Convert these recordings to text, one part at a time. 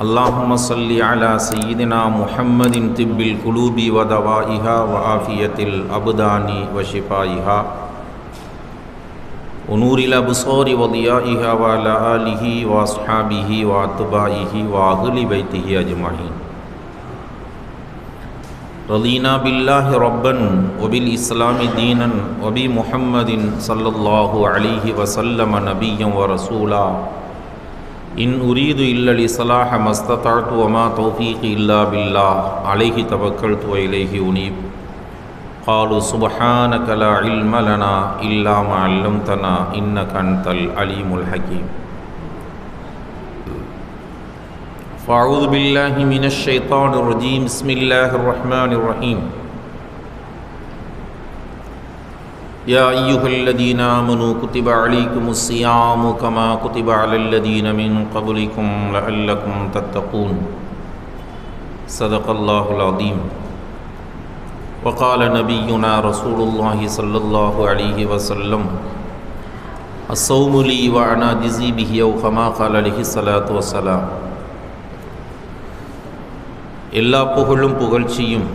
اللهم صل على سيدنا محمد طب القلوب ودوائها وعافية الأبدان وشفائها ونور الأبصار وضيائها وعلى آله وأصحابه وأتباعه وأهل بيته أجمعين. رضينا بالله ربا وبالإسلام دينا وبمحمد صلى الله عليه وسلم نبيا ورسولا. إن أريد إلا الإصلاح ما استطعت وما توفيقي إلا بالله عليه توكلت وإليه أنيب. قالوا سبحانك لا علم لنا إلا ما علمتنا إنك أنت العليم الحكيم. فأعوذ بالله من الشيطان الرجيم. بسم الله الرحمن الرحيم. يا أيها الذين آمنوا كتب عليكم الصيام كما كتب على الذين من قبلكم لعلكم تتقون. صدق الله العظيم. وقال نبينا رسول الله صلى الله عليه وسلم الصوم لي وأنا أجزي به أو كما قال عليه الصلاة والسلام. எல்லா புகழும் புகழ்ச்சியும்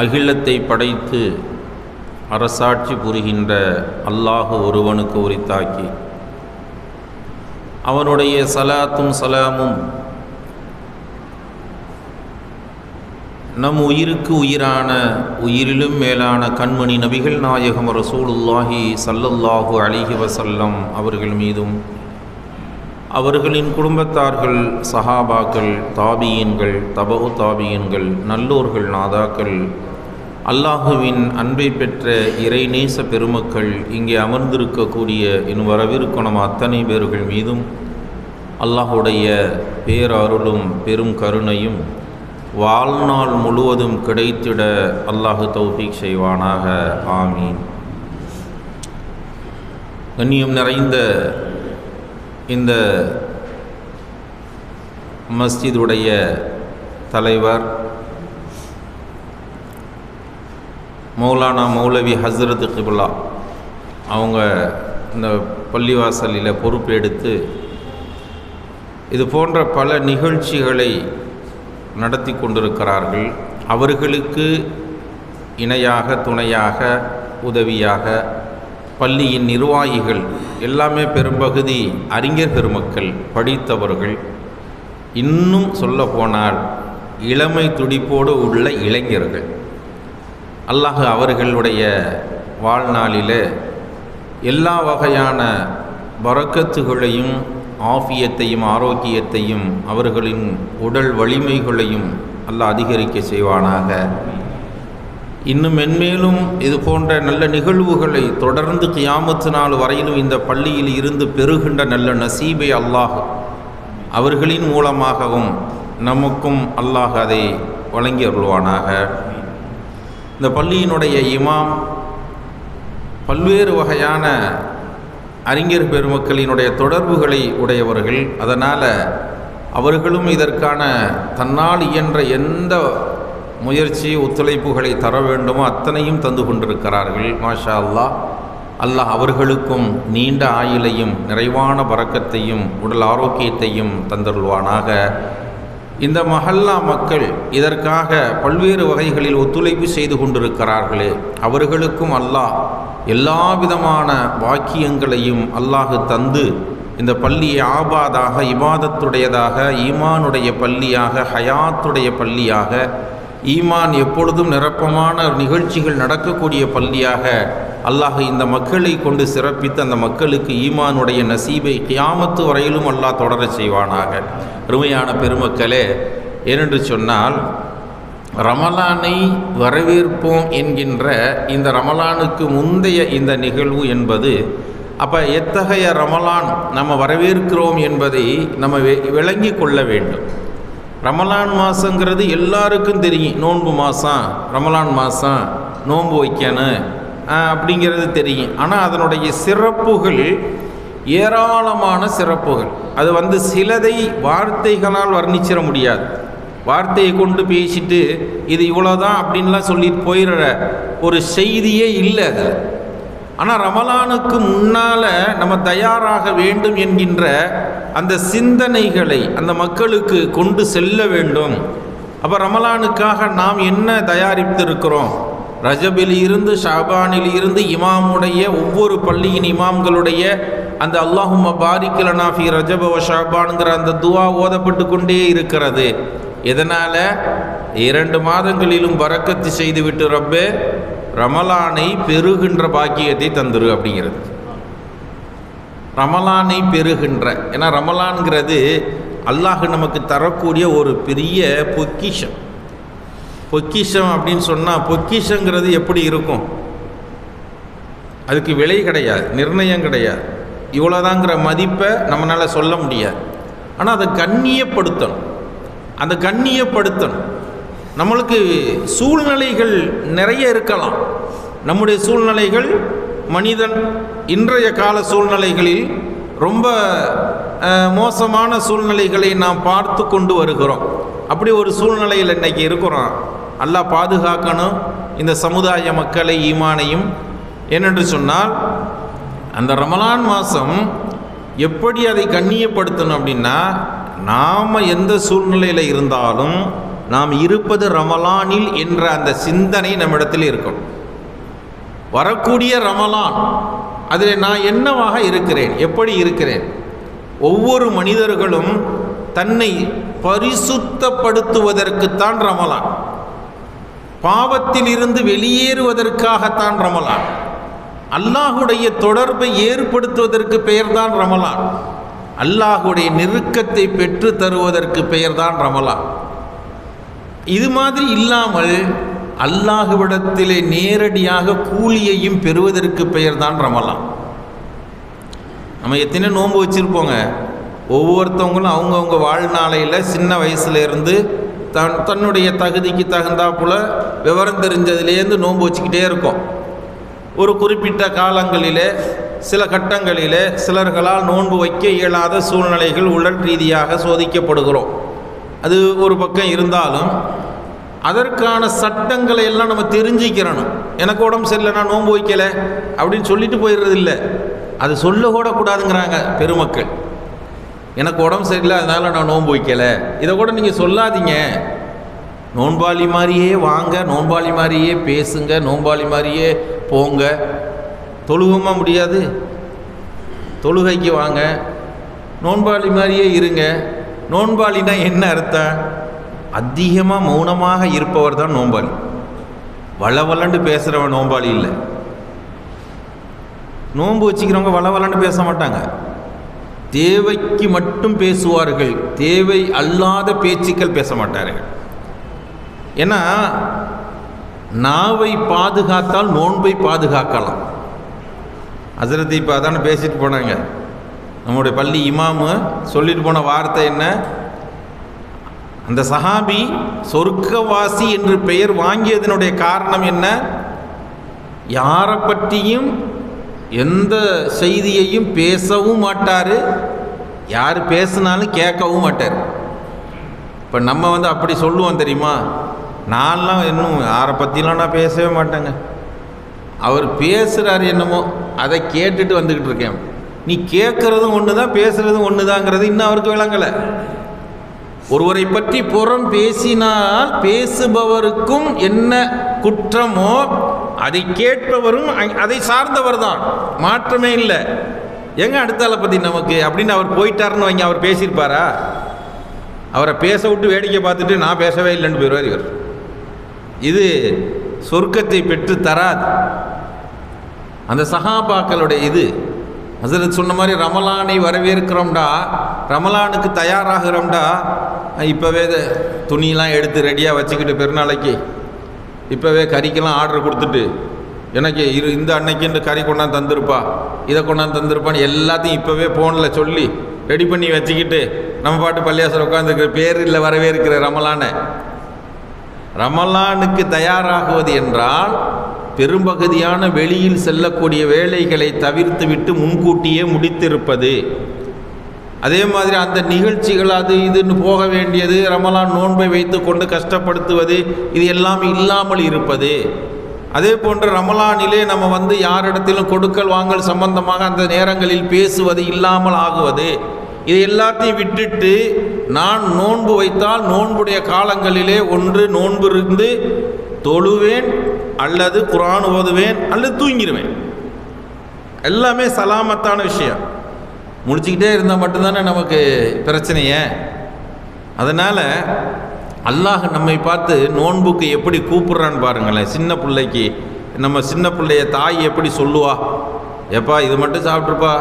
அகிலத்தை படைத்து அரசாட்சி புரிகின்ற அல்லாஹ் ஒருவனுக்கு உரித்தாக்கி அவனுடைய சலாத்தும் சலாமும் நம் உயிருக்கு உயிரான உயிரிலும் மேலான கண்மணி நபிகள் நாயகம் ரசூலுல்லாஹி ஸல்லல்லாஹு அலைஹி வஸல்லம் அவர்கள் மீதும் அவர்களின் குடும்பத்தார்கள் சஹாபாக்கள் தாபியீன்கள் தபு தாபியீன்கள் நல்லோர்கள் நாதாக்கள் அல்லாஹுவின் அன்பை பெற்ற இறைநேச பெருமக்கள் இங்கே அமர்ந்திருக்கக்கூடிய இன்னும் வரவிருக்கும் அத்தனை பேர்கள் மீதும் அல்லாஹுடைய பேரருளும் பெரும் கருணையும் வாழ்நாள் முழுவதும் கிடைத்திட அல்லாஹு தௌஃபீக் செய்வானாக. ஆமீன். கண்ணியம் நிறைந்த இந்த மஸ்ஜிதுடைய தலைவர் மௌலானா மௌலவி ஹஸ்ரத் கிப்லா அவங்க இந்த பள்ளிவாசலில் பொறுப்பெடுத்து இது போன்ற பல நிகழ்ச்சிகளை நடத்தி கொண்டிருக்கிறார்கள். அவர்களுக்கு இணையாக துணையாக உதவியாக பள்ளியின் நிர்வாகிகள் எல்லாமே பெரும்பகுதி அறிஞர் பெருமக்கள், படித்தவர்கள், இன்னும் சொல்ல போனால் இளமை துடிப்போடு உள்ள இளைஞர்கள். அல்லாஹ் அவர்களுடைய வாழ்நாளில் எல்லா வகையான பரக்கத்துகளையும் ஆஃபியத்தையும் ஆரோக்கியத்தையும் அவர்களின் உடல் வலிமைகளையும் அல்லாஹ் அதிகரிக்க செய்வானாக. இன்னும் மென்மேலும் இது போன்ற நல்ல நிகழ்வுகளை தொடர்ந்து கியாமத்து நாள் வரையிலும் இந்த பள்ளியில் இருந்து பெறுகின்ற நல்ல நசீபை அல்லாஹ் அவர்களின் மூலமாகவும் நமக்கும் அல்லாஹ் அதை வழங்கி அருள்வானாக. இந்த பள்ளியினுடைய இமாம் பல்வேறு வகையான அறிஞர் பெருமக்களினுடைய தொடர்புகளை உடையவர்கள். அதனால் அவர்களும் இதற்கான தன்னால் இயன்ற எந்த முயற்சி ஒத்துழைப்புகளை தர வேண்டுமோ அத்தனையும் தந்து கொண்டிருக்கிறார்கள். மாஷா அல்லாஹ். அல்லாஹ் அவர்களுக்கும் நீண்ட ஆயுளையும் நிறைவான பரக்கத்தையும் உடல் ஆரோக்கியத்தையும் தந்தருள்வானாக. இந்த மஹல்லா மக்கள் இதற்காக பல்வேறு வகைகளில் ஒத்துழைப்பு செய்து கொண்டிருக்கிறார்களே, அவர்களுக்கும் அல்லாஹ் எல்லா விதமான வாக்கியங்களையும் அல்லாஹ் தந்து இந்த பள்ளியை ஆபாதாக இபாதத்துடையதாக ஈமானுடைய பள்ளியாக ஹயாத்துடைய பள்ளியாக ஈமான் எப்பொழுதும் நிரப்பமான நிகழ்ச்சிகள் நடக்கக்கூடிய பள்ளியாக அல்லாஹ் இந்த மக்களை கொண்டு சிறப்பித்து அந்த மக்களுக்கு ஈமானுடைய நசீபை கியாமத்து வரையிலும் அல்லாஹ் தொடரச் செய்வானாக. அருமையான பெருமக்களே, ஏனென்று சொன்னால் ரமலானை வரவேற்போம் என்கின்ற இந்த ரமலானுக்கு முந்தைய இந்த நிகழ்வு என்பது, அப்போ எத்தகைய ரமலான் நம்ம வரவேற்கிறோம் என்பதை நம்ம விளங்கி கொள்ள வேண்டும். ரமலான் மாதங்கிறது எல்லாருக்கும் தெரியும். நோன்பு மாதம், ரமலான் மாதம் நோன்பு வைக்கணும் அப்படிங்கிறது தெரியும். ஆனால் அதனுடைய சிறப்புகள் ஏராளமான சிறப்புகள். அது சிலதை வார்த்தைகளால் வர்ணிச்சிட முடியாது. வார்த்தையை கொண்டு பேசிட்டு இது இவ்வளோதான் அப்படின்லாம் சொல்லிட்டு போயிடுற ஒரு செய்தியே இல்லை. அது ஆனால் ரமலானுக்கு முன்னால் நம்ம தயாராக வேண்டும் என்கின்ற அந்த சிந்தனைகளை அந்த மக்களுக்கு கொண்டு செல்ல வேண்டும். அப்போ ரமலானுக்காக நாம் என்ன தயாரித்திருக்கிறோம்? ரஜபில் இருந்து ஷாபானில் இருந்து இமாமுடைய ஒவ்வொரு பள்ளியின் இமாம்களுடைய அந்த அல்லாஹும்ம பாரிக் லனா ஃபீ ரஜப வ ஷாபான்ங்கிற அந்த துவா ஓதப்பட்டு கொண்டே இருக்கிறது. எதனால்? 2 மாதங்களிலும் பரக்கத்து செய்துவிட்டு ரப்பே ரமலானை பெறுகின்ற பாக்கியத்தை தந்துரு அப்படிங்கிறது. ரமலானை பெறுகின்ற, ஏன்னா ரமலான்கிறது அல்லாஹ் நமக்கு தரக்கூடிய ஒரு பெரிய பொக்கிஷம். பொக்கிஷம் அப்படின்னு சொன்னால், பொக்கிஷங்கிறது எப்படி இருக்கும்? அதுக்கு விலை கிடையாது, நிர்ணயம் கிடையாது, இவ்வளோதாங்கிற மதிப்பை நம்மளால் சொல்ல முடியாது. ஆனால் அதை கண்ணியப்படுத்தணும். அந்த கண்ணியப்படுத்தணும். நம்மளுக்கு சூழ்நிலைகள் நிறைய இருக்கலாம். நம்முடைய சூழ்நிலைகள், மனிதன் இன்றைய கால சூழ்நிலைகளில் ரொம்ப மோசமான சூழ்நிலைகளை நாம் பார்த்து கொண்டு வருகிறோம். அப்படி ஒரு சூழ்நிலையில் இன்றைக்கி இருக்கிறோம். அல்லாஹ் பாதுகாக்கணும் இந்த சமுதாய மக்களை, ஈமானையும். ஏனென்று சொன்னால், அந்த ரமலான் மாதம் எப்படி அதை கண்ணியப்படுத்தணும் அப்படின்னா, நாம் எந்த சூழ்நிலையில் இருந்தாலும் நாம் இருப்பது ரமலானில் என்ற அந்த சிந்தனை நம்மிடத்தில் இருக்கும். வரக்கூடிய ரமலான், அதில் நான் என்னவாக இருக்கிறேன், எப்படி இருக்கிறேன்? ஒவ்வொரு மனிதர்களும் தன்னை பரிசுத்தப்படுத்துவதற்குத்தான் ரமலான், பாவத்தில் இருந்து வெளியேறுவதற்காகத்தான் ரமலான், அல்லாஹுடைய தொடர்பை ஏற்படுத்துவதற்கு பெயர்தான் ரமலான், அல்லாஹுடைய நெருக்கத்தை பெற்று தருவதற்கு பெயர்தான் ரமலான். இது மாதிரி இல்லாமல் அல்லாஹுவிடத்திலே நேரடியாக கூலியையும் பெறுவதற்கு பெயர்தான் ரமலான். நம்ம எத்தனை நோன்பு வச்சுருப்போங்க. ஒவ்வொருத்தவங்களும் அவங்கவுங்க வாழ்நாளையில் சின்ன வயசுலேருந்து தன்னுடைய தகுதிக்கு தகுந்தாப்புல விவரம் தெரிஞ்சதுலேருந்து நோன்பு வச்சுக்கிட்டே இருக்கோம். ஒரு குறிப்பிட்ட காலங்களிலே, சில கட்டங்களிலே சிலர்களால் நோன்பு வைக்க இயலாத சூழ்நிலைகள் உடல் ரீதியாக சோதிக்கப்படுகிறோம். அது ஒரு பக்கம் இருந்தாலும் அதற்கான சட்டங்களை எல்லாம் நம்ம தெரிஞ்சுக்கிறணும். எனக்கு உடம்பு சரியில்லை, நான் நோன்பு வைக்கலை அப்படின்னு சொல்லிட்டு போயிடுறது இல்லை. அது சொல்லக்கூட கூடாதுங்கிறாங்க பெருமக்கள். எனக்கு உடம்பு சரியில்லை அதனால் நான் நோன்பு வைக்கலை, இதை கூட நீங்கள் சொல்லாதீங்க. நோன்பாளி மாதிரியே வாங்க, நோன்பாளி மாதிரியே பேசுங்க, நோன்பாளி மாதிரியே போங்க. தொழுகமா முடியாது? தொழுகைக்கு வாங்க, நோன்பாளி மாதிரியே இருங்க. நோன்பாளினா என்ன அர்த்தம்? அதிகமாக மௌனமாக இருப்பவர் தான் நோன்பாளி. வளவலண்டு பேசுகிறவன் நோன்பாளி இல்லை. நோன்பு வச்சுக்கிறவங்க வளவலண்டு பேச மாட்டாங்க, தேவைக்கு மட்டும் பேசுவார்கள், தேவை அல்லாத பேச்சுக்கள் பேச மாட்டார்கள். ஏன்னா நாவை பாதுகாத்தால் நோன்பை பாதுகாக்கலாம். ஹசரத் இப்போ அதான பேசிட்டு போனாங்க. நம்முடைய பள்ளி இமாமு சொல்லிட்டு போன வார்த்தை என்ன? அந்த சஹாபி சொர்க்கவாசி என்று பெயர் வாங்கியதனுடைய காரணம் என்ன? யாரை பற்றியும் எந்த செய்தியையும் பேசவும் மாட்டார், யார் பேசினாலும் கேட்கவும் மாட்டார். இப்போ நம்ம அப்படி சொல்லுவோம் தெரியுமா? நான்லாம் இன்னும் யாரை பற்றிலாம் நான் பேசவே மாட்டேங்க, அவர் பேசுகிறார் என்னமோ அதை கேட்டுட்டு வந்துக்கிட்டு இருக்கேன். நீ கேட்குறதும் ஒன்று தான், பேசுகிறதும் ஒன்று தாங்கிறது இன்னும் அவருக்கு விளங்கலை. ஒருவரை பற்றி புறம் பேசினால் பேசுபவருக்கும் என்ன குற்றமோ அதை கேட்பவரும் அதை சார்ந்தவர் தான், மாற்றமே இல்லை. எங்க அடுத்தால பற்றி நமக்கு அப்படின்னு அவர் போயிட்டாருன்னு வைங்க, அவர் பேசியிருப்பாரா? அவரை பேச விட்டு வேடிக்கை பார்த்துட்டு நான் பேசவே இல்லைன்னு போயிடுவார் இவர். இது சொர்க்கத்தை பெற்று தராது. அந்த சஹாபாக்களுடைய இது ஹசரத் சொன்ன மாதிரி ரமலானை வரவேற்கிறோம்டா, ரமலானுக்கு தயாராகிறோம்டா, இப்போவே துணியெலாம் எடுத்து ரெடியாக வச்சுக்கிட்டு பெருநாளைக்கு இப்போவே கறிக்கெல்லாம் ஆர்டர் கொடுத்துட்டு எனக்கு இந்த அன்னைக்கு கறி கொண்டாந்து தந்துருப்பா, இதை கொண்டாந்து தந்துருப்பான்னு எல்லாத்தையும் இப்போவே ஃபோனில் சொல்லி ரெடி பண்ணி வச்சுக்கிட்டு நம்ம பாட்டு பள்ளியாசல் உட்காந்துருக்கிற பேர் இல்லை வரவேற்கிற ரமலானை. ரமலானுக்கு தயாராகுவது என்றால் பெரும்பகுதியான வெளியில் செல்லக்கூடிய வேலைகளை தவிர்த்து விட்டு முன்கூட்டியே முடித்திருப்பது. அதே மாதிரி அந்த நிகழ்ச்சிகள் அது இதுன்னு போக வேண்டியது, ரமலான் நோன்பை வைத்து கொண்டு கஷ்டப்படுத்துவது, இது எல்லாம் இல்லாமல் இருப்பது. அதே போன்று ரமலானிலே நம்ம வந்து யாரிடத்திலும் கொடுக்கல் வாங்கல் சம்பந்தமாக அந்த நேரங்களில் பேசுவது இல்லாமல் ஆகுவது, இது எல்லாத்தையும் விட்டுட்டு நான் நோன்பு வைத்தால் நோன்புடைய காலங்களிலே ஒன்று நோன்பு இருந்து தொழுவேன், அல்லது குர்ஆன் ஓதுவேன், அல்லது தூங்கிடுவேன். எல்லாமே சலாமத்தான விஷயம். முடிச்சுக்கிட்டே இருந்தால் மட்டும்தானே நமக்கு பிரச்சனையே. அதனால் அல்லாஹ் நம்மை பார்த்து நோன்புக்கு எப்படி கூப்பிட்றான்னு பாருங்களேன். சின்ன பிள்ளைக்கு நம்ம சின்ன பிள்ளைய தாய் எப்படி சொல்லுவா, எப்பா இது மட்டும் சாப்பிட்ருப்பா,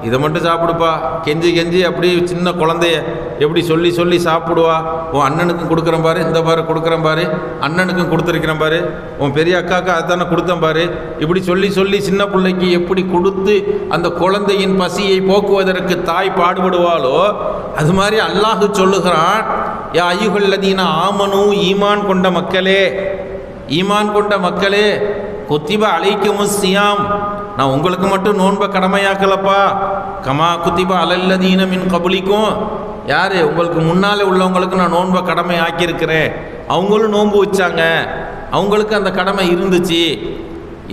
இதை மட்டும் சாப்பிடுப்பா, கெஞ்சி கெஞ்சி அப்படி சின்ன குழந்தைய எப்படி சொல்லி சொல்லி சாப்பிடுவா. உன் அண்ணனுக்கும் கொடுக்குறேன் பாரு, இந்த பாரு கொடுக்குறேன் பாரு, அண்ணனுக்கும் கொடுத்துருக்கிறேன் பாரு, உன் பெரிய அக்காவுக்கு அதுதானே கொடுத்தேன் பாரு, இப்படி சொல்லி சொல்லி சின்ன பிள்ளைக்கு எப்படி கொடுத்து அந்த குழந்தையின் பசியை போக்குவதற்கு தாய் பாடுபடுவாளோ, அது மாதிரி அல்லாஹ் சொல்லுகிறான், யா அய்யுஹல்லதீன ஆமனு, ஈமான் கொண்ட மக்களே, ஈமான் கொண்ட மக்களே, குத்திப அலைக்குமுஸ் சியாம், நான் உங்களுக்கு மட்டும் நோன்பை கடமையாக்கலப்பா, கமா குத்திப அலல்லதீன மின் கபுலிக்கும், யார் உங்களுக்கு முன்னாலே உள்ளவங்களுக்கு நான் நோன்பை கடமை ஆக்கியிருக்கிறேன், அவங்களும் நோன்பு வச்சாங்க, அவங்களுக்கு அந்த கடமை இருந்துச்சு.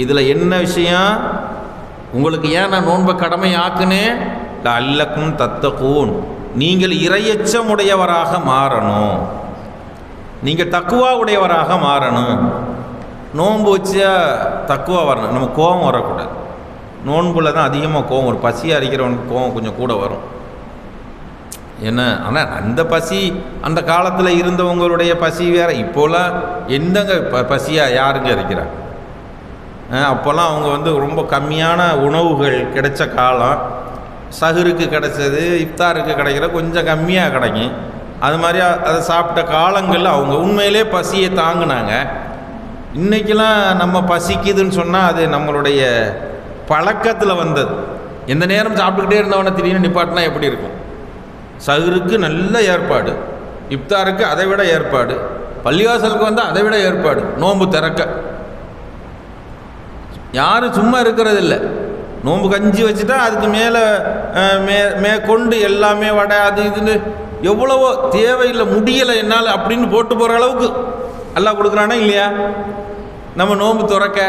இதில் என்ன விஷயம், உங்களுக்கு ஏன் நான் நோன்பை கடமை ஆக்குனேன், லஅல்லக்கும் தத்தகூன், நீங்கள் இறையச்சம் உடையவராக மாறணும், நீங்கள் தக்குவா உடையவராக மாறணும். நோன்பு வச்சா தக்குவா வரணும், நம்ம கோபம் வரக்கூடாது. நோன்புல தான் அதிகமாக கோபம் வரும். பசியாக அரிக்கிறவனுக்கு கோபம் கொஞ்சம் கூட வரும். என்ன, ஆனால் அந்த பசி அந்த காலத்தில் இருந்தவங்களுடைய பசி வேறு. இப்போலாம் எந்தங்க பசியாக யாருங்க இருக்கிறாங்க? அப்போல்லாம் அவங்க வந்து ரொம்ப கம்மியான உணவுகள் கிடைச்ச காலம். சஹருக்கு கிடைச்சது, இஃப்தாருக்கு கிடைக்கிற கொஞ்சம் கம்மியாக கிடைக்கும். அது மாதிரி அதை சாப்பிட்ட காலங்களில் அவங்க உண்மையிலே பசியை தாங்கினாங்க. இன்றைக்கெல்லாம் நம்ம பசிக்குதுன்னு சொன்னால் அது நம்மளுடைய பழக்கத்தில் வந்தது. எந்த நேரம் சாப்பிட்டுக்கிட்டே இருந்தவனை திடீர்னு நிப்பாட்டினா எப்படி இருக்கும்? சஹருக்கு நல்ல ஏற்பாடு, இஃப்தாருக்கு அதை விட ஏற்பாடு, பள்ளிவாசலுக்கு வந்தால் அதை விட ஏற்பாடு, நோன்பு திறக்க யாரும் சும்மா இருக்கிறது இல்லை. நோன்பு கஞ்சி வச்சுட்டா அதுக்கு மேலே மேற்கொண்டு எல்லாமே வடை அது இதுன்னு எவ்வளவோ தேவையில்லை, முடியலை என்னால் அப்படின்னு போட்டு போகிற அளவுக்கு எல்லாம் கொடுக்குறானா இல்லையா? நம்ம நோன்பு துறக்க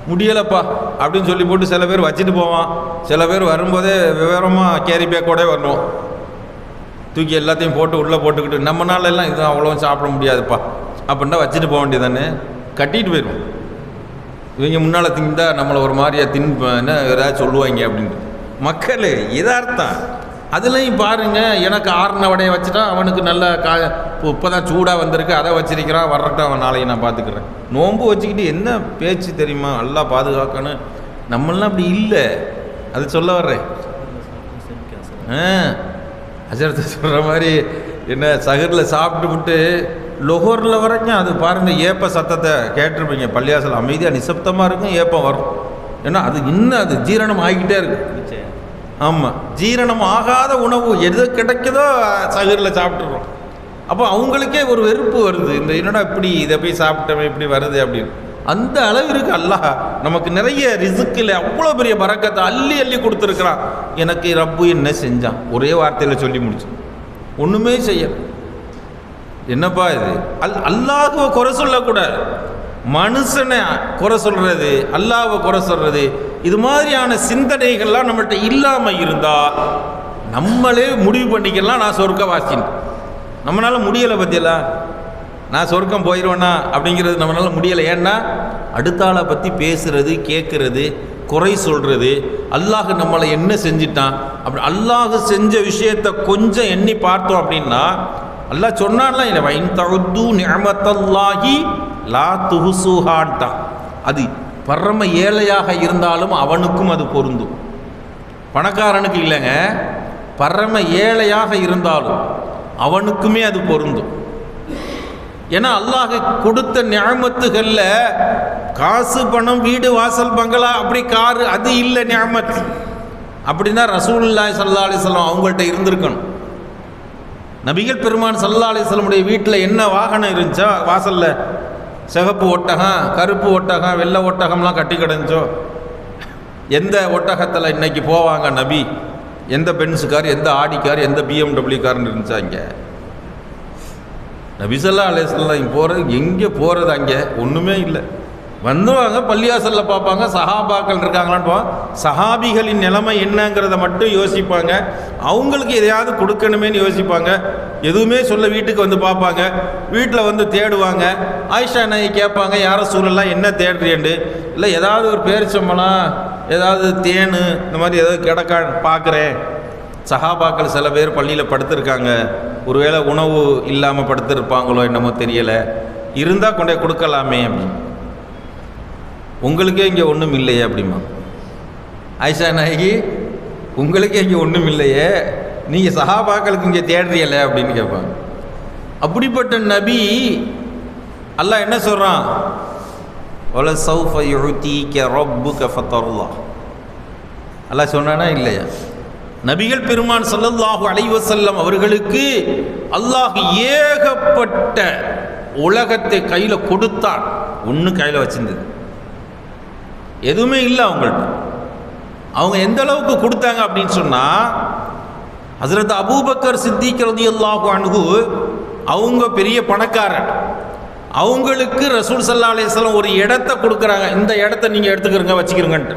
முடியலைப்பா அப்படின்னு சொல்லி போட்டு சில பேர் வச்சுட்டு போவான். சில பேர் வரும்போதே விவரமாக கேரி பேக்கோடே வரணும், தூக்கி எல்லாத்தையும் போட்டு உள்ளே போட்டுக்கிட்டு, நம்மனால எல்லாம் இது அவ்வளோ சாப்பிட முடியாதுப்பா அப்படின்னா வச்சுட்டு போக வேண்டியதானே, கட்டிட்டு போயிடுவோம். இவங்க முன்னால் திண்டா நம்மளை ஒரு மாதிரியா என்ன ஏதாவது சொல்லுவாங்க அப்படின்ட்டு. மக்கள் யதார்த்தம் அதுலேயும் பாருங்கள். எனக்கு ஆறுன வடையை வச்சுட்டா அவனுக்கு நல்ல இப்போ தான் சூடாக வந்திருக்கு, அதை வச்சிருக்கிறான், வர்றட்டும் அவன் நாளைக்கு நான் பார்த்துக்கிறேன். நோன்பு வச்சுக்கிட்டு என்ன பேச்சு தெரியுமா, எல்லாம் பாதுகாக்கணும். நம்மளாம் அப்படி இல்லை, அது சொல்ல வர்றேன். அஜரத்தை சொல்கிற மாதிரி என்ன சஹரில் சாப்பிட்டு விட்டு லொஹோரில் வரைக்கும் அது பாருங்கள் ஏப்ப சத்தத்தை கேட்டிருப்பீங்க. பள்ளியாசல் அமைதியாக நிசப்தமாக இருக்கும், ஏப்பம் வரும். ஏன்னா அது இன்னும் அது ஜீரணம் ஆகிக்கிட்டே இருக்கு. ஆமாம், ஜீரணம் ஆகாத உணவு எது கிடைக்குதோ சஹரில் சாப்பிட்டுறோம். அப்போ அவங்களுக்கே ஒரு வெறுப்பு வருது, இந்த என்னடா இப்படி இதை போய் சாப்பிட்டவன் இப்படி வருது அப்படின்னு. அந்த அளவிற்கு அல்லாஹ் நமக்கு நிறைய ரிசுக்கில் அவ்வளோ பெரிய பரக்கத்தை அள்ளி அள்ளி கொடுத்துருக்குறான். எனக்கு ரப்பு என்ன செஞ்சான், ஒரே வார்த்தையில் சொல்லி முடிச்சு, ஒன்றுமே செய்ய. என்னப்பா இது, அல்லாஹ்வை குறை சொல்லக்கூடாது, மனுஷனை குறை சொல்கிறது, அல்லாஹ்வை குறை சொல்கிறது, இது மாதிரியான சிந்தனைகள்லாம் நம்மள்கிட்ட இல்லாமல் இருந்தால் நம்மளே முடிவு பண்ணிக்கலாம் நான் சொர்க்கவாசின்னு. நம்மளால் முடியலை பற்றியெல்லாம், நான் சொர்க்கம் போயிடுவேன்னா அப்படிங்கிறது நம்மளால் முடியலை. ஏன்னா அடுத்த ஆளை பற்றி பேசுகிறது, கேட்குறது, குறை சொல்கிறது. அல்லாஹ் நம்மளை என்ன செஞ்சிட்டான் அப்படி அல்லாஹ் செஞ்ச விஷயத்தை கொஞ்சம் எண்ணி பார்த்தோம் அப்படின்னா, அல்லாஹ் சொன்னான்லாம் இல்லை, வைன் தஉது நிஅமத்தல்லாஹி லா துஹ்ஸுஹான்ட்டான். அது பரம ஏழையாக இருந்தாலும் அவனுக்கும் அது பொருந்தும். பணக்காரனுக்கு இல்லைங்க, பரம ஏழையாக இருந்தாலும் அவனுக்குமே அது பொருந்தும். ஏன்னா அல்லாஹ் கொடுத்த நிஅமத்துகளில் காசு பணம் வீடு வாசல் பங்களா அப்படி காரு அது இல்லை நிஅமத். அப்படின்னா ரசூலுல்லாஹி ஸல்லல்லாஹு அலைஹி வஸல்லம் அவங்கள்ட்ட இருந்திருக்கணும். நபிகள் பெருமான் ஸல்லல்லாஹு அலைஹி வஸல்லமுடைய வீட்டில் என்ன வாகனம் இருந்துச்சோ, வாசலில் சிகப்பு ஒட்டகம், கருப்பு ஒட்டகம், வெள்ளை ஒட்டகம்லாம் கட்டி கிடந்துச்சோ, எந்த ஒட்டகத்தில் இன்னைக்கு போவாங்க நபி, எந்த பென்ஸு கார், எந்த ஆடி கார், எந்த BMW கார்னு இருந்துச்சா இங்கே? நபி ஸல்லல்லாஹு அலைஹி வஸல்லம் போகிறது எங்கே போகிறது, அங்கே ஒன்றுமே இல்லை. வந்துவாங்க, பள்ளிவாசலில் பார்ப்பாங்க, சஹாபாக்கள் இருக்காங்களான்னு சஹாபிகளின் நிலைமை என்னங்கிறத மட்டும் யோசிப்பாங்க. அவங்களுக்கு எதையாவது கொடுக்கணுமேனு யோசிப்பாங்க. எதுவுமே சொல்ல வீட்டுக்கு வந்து பார்ப்பாங்க, வீட்டில் வந்து தேடுவாங்க. ஆயிஷா நாயை கேட்பாங்க, யார சூழலாம் என்ன தேடுறேன்னு. இல்லை ஏதாவது ஒரு பேரிச்சம்பழம், ஏதாவது தேன், இந்த மாதிரி ஏதாவது கிடக்கா பார்க்குறேன். சஹாபாக்கள் சில பேர் பள்ளியில் படுத்திருக்காங்க, ஒருவேளை உணவு இல்லாமல் படுத்திருப்பாங்களோ என்னமோ தெரியலை, இருந்தால் கொண்டே கொடுக்கலாமே அப்படின்னு. உங்களுக்கே இங்கே ஒன்றும் இல்லையே அப்படிமா ஆயிஷா நாயகி, உங்களுக்கே இங்கே ஒன்றும் இல்லையே, நீங்கள் சஹாபாக்களுக்கு இங்கே தேடுறீல அப்படின்னு கேட்பாங்க. அப்படிப்பட்ட நபி அல்லாஹ் என்ன சொல்கிறான்? வல சௌஃப யுஅதீக ரப்புக ஃபதர்லா. அல்லாஹ் சொன்னானா இல்லையா? நபிகள் பெருமான் ஸல்லல்லாஹு அலைஹி வஸல்லம் அவர்களுக்கு அல்லாஹ் ஏகப்பட்ட உலகத்தை கையில் கொடுத்தான். ஒன்று கையில் வச்சிருந்தது, எதுவுமே இல்லை அவங்கள்ட்ட. அவங்க எந்த அளவுக்கு கொடுத்தாங்க அப்படின்னு சொன்னால், ஹஸரத் அபூபக்கர் சித்திக் ரலியல்லாஹு அன்ஹு அவங்க பெரிய பணக்காரர். அவங்களுக்கு ரசூல் ஸல்லல்லாஹு அலைஹி வஸல்லம் ஒரு இடத்த கொடுக்குறாங்க, இந்த இடத்த நீங்கள் எடுத்துக்கிறங்க வச்சுக்கிறங்கன்ட்டு.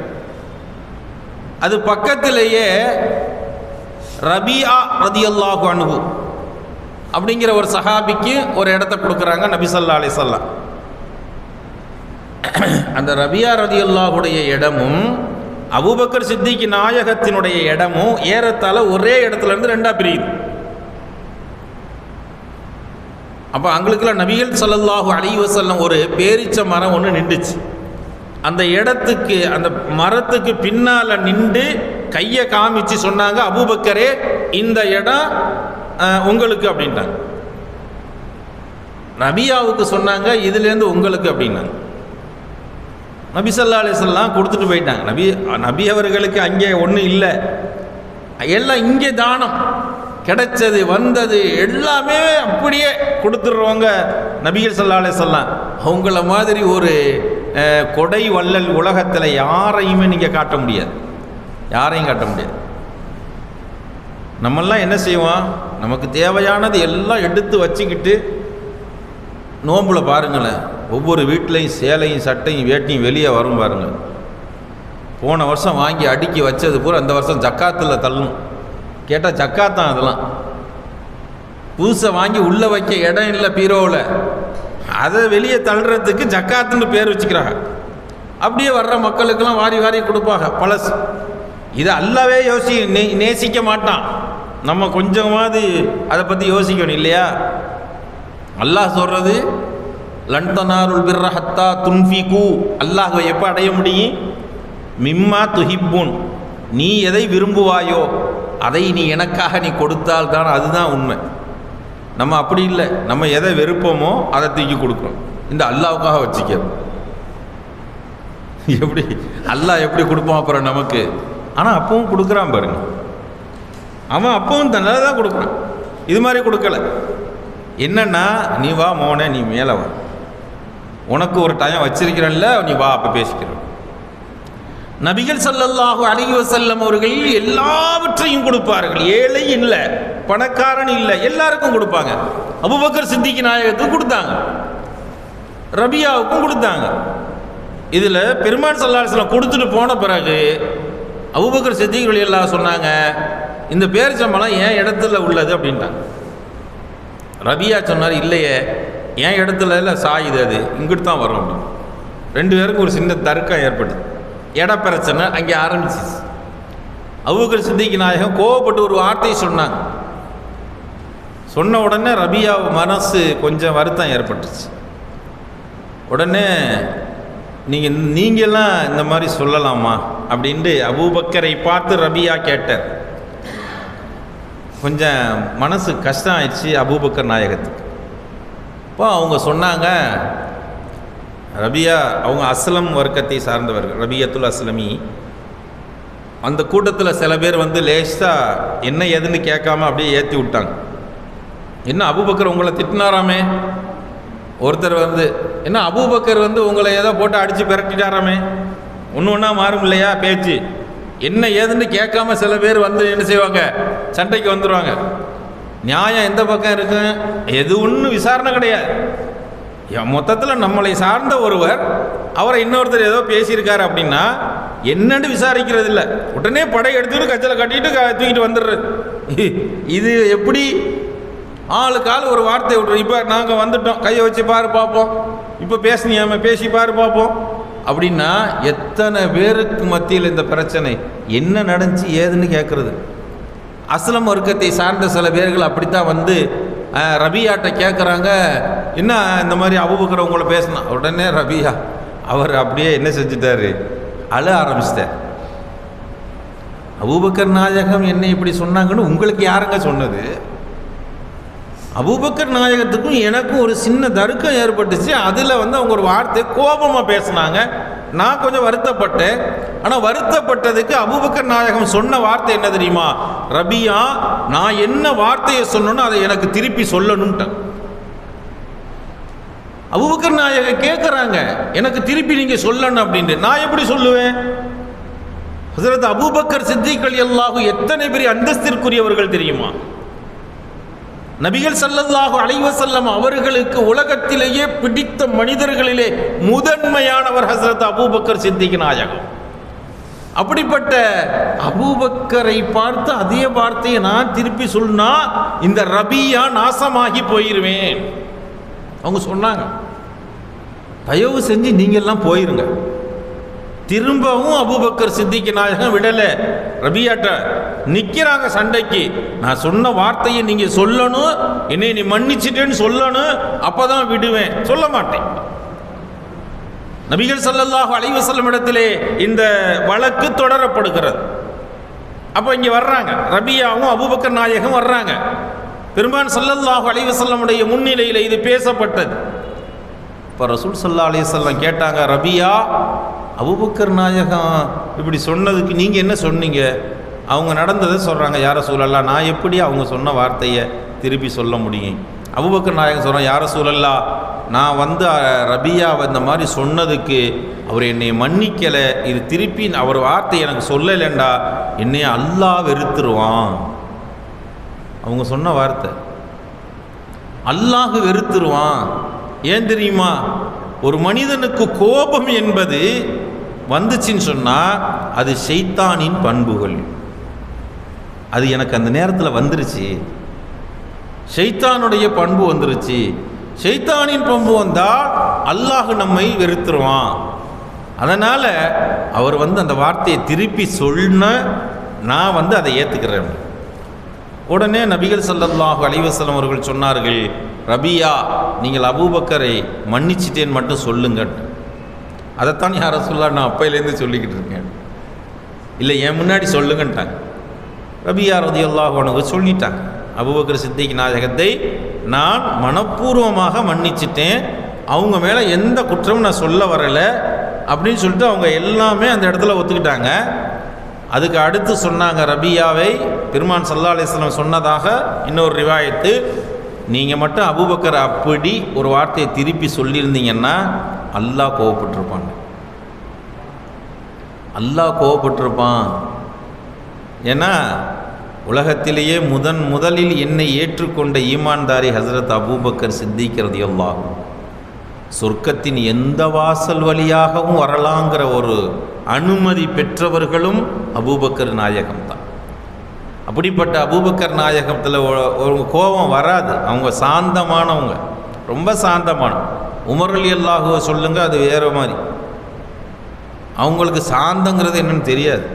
அது பக்கத்திலேயே ரபியா ரலியல்லாஹு அன்ஹு அப்படிங்கிற ஒரு சஹாபிக்கு ஒரு இடத்த கொடுக்குறாங்க நபி ஸல்லல்லாஹு அலைஹி வஸல்லம். அந்த ரபியா ரலியல்லாஹுடைய இடமும் அபூபக்கர் சித்திக் நாயகத்தினுடைய இடமும் ஏறத்தாழ ஒரே இடத்துல இருந்து ரெண்டா பிரியுது. அப்போ அங்களுக்குலாம் நபிகள் ஸல்லல்லாஹு அலைஹி வஸல்லம் ஒரு பேரிச்ச மரம் ஒன்று நின்றுச்சு. அந்த இடத்துக்கு, அந்த மரத்துக்கு பின்னால் நின்று கையை காமிச்சு சொன்னாங்க, அபூபக்கரே இந்த இடம் உங்களுக்கு அப்படின்ட்டாங்க. ரபியாவுக்கு சொன்னாங்க, இதுலேருந்து உங்களுக்கு அப்படின்னாங்க. நபி ஸல்லல்லாஹு அலைஹி வஸல்லம் கொடுத்துட்டு போயிட்டாங்க. நபி அவர்களுக்கு அங்கே ஒன்றும் இல்லை, எல்லாம் இங்கே தானம் கிடைச்சது வந்தது எல்லாமே அப்படியே கொடுத்துடுறவங்க நபிகள் ஸல்லல்லாஹு அலைஹி வஸல்லம். அவங்கள மாதிரி ஒரு கொடை வள்ளல் உலகத்தில் யாரையுமே நீங்கள் காட்ட முடியாது, யாரையும் காட்ட முடியாது. நம்மெல்லாம் என்ன செய்வோம்? நமக்கு தேவையானது எல்லாம் எடுத்து வச்சுக்கிட்டு நோம்புல பாருங்களேன், ஒவ்வொரு வீட்லேயும் சேலையும் சட்டையும் வேட்டியும் வெளியே வரும் பாருங்கள். போன வருஷம் வாங்கி அடுக்கி வச்சது பூரா இந்த வருஷம் ஜக்காத்தில் தள்ளணும். கேட்டால் ஜக்காத்தான். அதெல்லாம் புதுசை வாங்கி உள்ளே வைக்க இடம் இல்லை பீரோவில், அதை வெளியே தள்ளுறதுக்கு ஜக்காத்துன்னு பேர் வச்சுக்கிறாங்க. அப்படியே வர்ற மக்களுக்கெல்லாம் வாரி வாரி கொடுப்பாங்க பழசு. இதை அல்லாவே நேசிக்க மாட்டான். நம்ம கொஞ்சமாவது அதை பற்றி யோசிக்கணும் இல்லையா? அல்லாஹ் சொல்கிறது லன் தனாருல் பிர்ர ஹத்தா துன்ஃபிகு. அல்லாஹ்வை எப்போ அடைய முடியும்? மிம்மா துஹிப்புன், நீ எதை விரும்புவாயோ அதை நீ எனக்காக நீ கொடுத்தால் தான் அதுதான் உண்மை. நம்ம அப்படி இல்லை, நம்ம எதை விருப்பமோ அதை தூக்கி கொடுக்குறோம். இந்த அல்லாஹ்வுக்காக வச்சுக்க. எப்படி அல்லாஹ் எப்படி கொடுப்பான் அப்புறம் நமக்கு? ஆனால் அப்பவும் கொடுக்குறான் பாருங்க. அவன் அப்பவும் நல்லா தான் கொடுக்குறான், இது மாதிரி கொடுக்கல. என்னன்னா, நீ வா மோனே, நீ மேலே வா, உனக்கு ஒரு டைம் வச்சிருக்கிறல்ல, நீ வா, அப்போ பேசிக்கிறோம். நபிகள் ஸல்லல்லாஹு அலைஹி வஸல்லம் அவர்கள் எல்லாவற்றையும் கொடுப்பார்கள். ஏழை இல்லை, பணக்காரன் இல்லை, எல்லாருக்கும் கொடுப்பாங்க. அபூபக்கர் சித்திக் நாயகத்துக்கு கொடுத்தாங்க, ரபியாவுக்கும் கொடுத்தாங்க. இதில் பெருமான் ஸல்லல்லாஹு அலைஹி வஸல்லம் கொடுத்துட்டு போன பிறகு அபூபக்கர் சித்திக் ரலியல்லாஹு சொன்னாங்க, இந்த பேரிச்சம்பழம் என் இடத்துல உள்ளது அப்படின்ட்டாங்க. ரபியா சொன்னார், இல்லையே என் இடத்துல இல்லை சாயுது, அது இங்கிட்டு தான் வரும் அப்படின்னு. ரெண்டு பேருக்கும் ஒரு சின்ன தர்க்கம் ஏற்படுது, இட பிரச்சனை அங்கே ஆரம்பிச்சிச்சு. அபூபக்கர் சித்திக் நாயகம் கோவப்பட்டு ஒரு வார்த்தையை சொன்னாங்க. சொன்ன உடனே ரபியா மனசு கொஞ்சம் வருத்தம் ஏற்பட்டுச்சு. உடனே நீங்கள்லாம் இந்த மாதிரி சொல்லலாமா அப்படின்ட்டு அபூபக்கரை பார்த்து ரபியா கேட்டார். கொஞ்சம் மனசு கஷ்டம் ஆயிடுச்சு அபூபக்கர் நாயகத்துக்கு. இப்போ அவங்க சொன்னாங்க, ரபியா அவங்க அஸ்லம் வர்க்கத்தை சார்ந்தவர்கள், ரபியத்துல் அஸ்லமி. அந்த கூட்டத்தில் சில பேர் வந்து லேசாக என்ன ஏதுன்னு கேட்காம அப்படியே ஏற்றி விட்டாங்க. என்ன அபூபக்கர் உங்களை திட்டினாராமே? ஒருத்தர் வந்து, என்ன அபூபக்கர் வந்து உங்களை ஏதோ போட்டு அடித்து பிரட்டிட்டாராமே? ஒன்று ஒன்றா மாறும் இல்லையா பேச்சு? என்ன ஏதுன்னு கேட்காம சில பேர் வந்து என்ன செய்வாங்க, சண்டைக்கு வந்துடுவாங்க. நியாயம் எந்த பக்கம் இருக்கு? எது ஒன்றும் விசாரணை கிடையாது. மொத்தத்தில் நம்மளை சார்ந்த ஒருவர் அவரை இன்னொருத்தர் ஏதோ பேசியிருக்காரு அப்படின்னா என்னன்னு விசாரிக்கிறது இல்லை, உடனே படை எடுத்துட்டு கச்சலை கட்டிட்டு தூக்கிட்டு வந்துடுறது. இது எப்படி ஆளுக்கு ஆள் ஒரு வார்த்தை விட்டுரு. இப்போ நாங்கள் வந்துட்டோம், கையை வச்சு பாரு பார்ப்போம், இப்போ பேசினியாம பேசி பாரு பார்ப்போம் அப்படின்னா எத்தனை பேருக்கு மத்தியில் இந்த பிரச்சனை என்ன நடந்துச்சு ஏதுன்னு கேட்குறது. அஸ்லம் வர்க்கத்தை சார்ந்த சில பேர்கள் அப்படித்தான் வந்து ரபியாட்ட கேட்குறாங்க, என்ன இந்த மாதிரி அபூபக்கர் உங்களை பேசினா. உடனே ரபியா அவர் அப்படியே என்ன செஞ்சுட்டாரு, அழ ஆரம்பிச்சிட்டார். அபூபக்கர் நாயகம் என்ன இப்படி சொன்னாங்கன்னு உங்களுக்கு யாருங்க சொன்னது? அபூபக்கர் நாயகத்துக்கும் எனக்கும் ஒரு சின்ன தர்க்கம் ஏற்பட்டுச்சு. அதில் வந்து அவங்க ஒரு வார்த்தை கோபமாக பேசினாங்க, நான் கொஞ்சம் வருத்தப்பட்டேன். ஆனால் வருத்தப்பட்டதுக்கு அபூபக்கர் நாயகம் சொன்ன வார்த்தை என்ன தெரியுமா, ரபியா நான் என்ன வார்த்தையை சொன்னோன்னு அதை எனக்கு திருப்பி சொல்லணும்ட்டேன். அபூபக்கர் நாயகம் கேட்குறாங்க, எனக்கு திருப்பி நீங்கள் சொல்லணும் அப்படின்ட்டு. நான் எப்படி சொல்லுவேன்? ஹஸரத் அபூபக்கர் சித்திக் ரலியல்லாஹு எத்தனை பெரிய அந்தஸ்திற்குரியவர்கள் தெரியுமா? நபிகள் ஸல்லல்லாஹு அலைஹி வஸல்லம் அவர்களுக்கு உலகத்திலேயே பிடித்த மனிதர்களிலே முதன்மையானவர் ஹஸரத் அபூபக்கர் சித்திக் நாயகம். அப்படிப்பட்ட அபூபக்கரை பார்த்து அதே வார்த்தையை நான் திருப்பி சொன்னா இந்த ரபியா நாசமாகி போயிருவேன். அவங்க சொன்னாங்க, தயவு செஞ்சு நீங்க எல்லாம் போயிருங்க. திரும்பவும் அபூபக்கர் சித்திக் நாயகம் விடல, ரபியாட்ட நிற்கிறாங்க சண்டைக்கு. நான் சொன்ன வார்த்தையை நீங்க சொல்லணும், என்னை நீ மன்னிச்சிட்டேன்னு சொல்லணும், அப்பதான் விடுவேன், சொல்ல மாட்டேன். நபிகள் ஸல்லல்லாஹு அலைஹி வஸல்லம் இடத்திலே இந்த வழக்கு தொடரப்படுகிறது. அப்போ இங்கே வர்றாங்க, ரபியாவும் அபூபக்கர் நாயகம் வர்றாங்க. பெருமான் ஸல்லல்லாஹு அலைஹி வஸல்லமுடைய முன்னிலையில் இது பேசப்பட்டது. இப்போ ரசூல் ஸல்லல்லாஹு அலைஹி வஸல்லம் கேட்டாங்க, ரபியா அபூபக்கர் நாயகம் இப்படி சொன்னதுக்கு நீங்கள் என்ன சொன்னீங்க? அவங்க நடந்ததை சொல்கிறாங்க. யார் ரசூலல்லாஹ், நான் எப்படி அவங்க சொன்ன வார்த்தையை திருப்பி சொல்ல முடியும்? அபூபக்கர் நாயகம் சொல்கிறான், யார் ரசூலல்லாஹ், நான் வந்து ரபியா இந்த மாதிரி சொன்னதுக்கு அவர் என்னை மன்னிக்கலை, இது திருப்பி அவர் வார்த்தை எனக்கு சொல்லலைண்டா என்னை அல்லாஹ் வெறுத்துருவான். அவங்க சொன்ன வார்த்தை அல்லாஹ் வெறுத்துருவான். ஏன் தெரியுமா? ஒரு மனிதனுக்கு கோபம் என்பது வந்துச்சின்னு சொன்னால் அது ஷைத்தானின் பண்புகள். அது எனக்கு அந்த நேரத்தில் வந்துருச்சு, ஷைத்தானுடைய பண்பு வந்துருச்சு. ஷைத்தானின் பண்பு வந்தால் அல்லாஹ் நம்மை வெறுத்துருவான். அதனால் அவர் வந்து அந்த வார்த்தையை திருப்பி சொன்ன நான் வந்து அதை ஏற்றுக்கிறேன். உடனே நபிகள் ஸல்லல்லாஹு அலைஹி வஸல்லம் அவர்கள் சொன்னார்கள், ரபியா நீங்கள் அபூபக்கரை மன்னிச்சிட்டேன்னு மட்டும் சொல்லுங்க. அதைத்தான் யார் ரசூலுல்லாஹ் நான் அப்பையிலேருந்து சொல்லிக்கிட்டு இருக்கேன். இல்லை என் முன்னாடி சொல்லுங்கன்ட்டாங்க. ரபியா ரலியல்லாஹு அன்ஹு சொல்லிட்டாங்க, அபூபக்கர் சித்திக் நாயகத்தை நான் மனப்பூர்வமாக மன்னிச்சிட்டேன், அவங்க மேலே எந்த குற்றமும் நான் சொல்ல வரலை அப்படின்னு சொல்லிட்டு அவங்க எல்லாமே அந்த இடத்துல ஒத்துக்கிட்டாங்க. அதுக்கு அடுத்து சொன்னாங்க, ரபியாவை பெருமான் ஸல்லல்லாஹு அலைஹி வஸல்லம் சொன்னதாக இன்னொரு ரிவாயத்து, நீங்கள் மட்டும் அபூபக்கர் அப்படி ஒரு வார்த்தையை திருப்பி சொல்லியிருந்தீங்கன்னா அல்லாஹ் கோவப்பட்டிருப்பாங்க, அல்லாஹ் கோவப்பட்டிருப்பான். ஏன்னா உலகத்திலேயே முதலில் என்னை ஏற்றுக்கொண்ட ஈமான்தாரி ஹஸரத் அபூபக்கர் சித்திக் ரலியல்லாஹு, சொர்க்கத்தின் எந்த வாசல் வழியாகவும் வரலாங்கிற ஒரு அனுமதி பெற்றவர்களும் அபூபக்கர் நாயகம் தான். அப்படிப்பட்ட அபூபக்கர் நாயகத்தில் ஒரு கோபம் வராது, அவங்க சாந்தமானவங்க, ரொம்ப சாந்தமான. உமர் ரலியல்லாஹு சொல்லுங்க, அது வேறு மாதிரி. அவங்களுக்கு சாந்தங்கிறது என்னன்னு தெரியாது,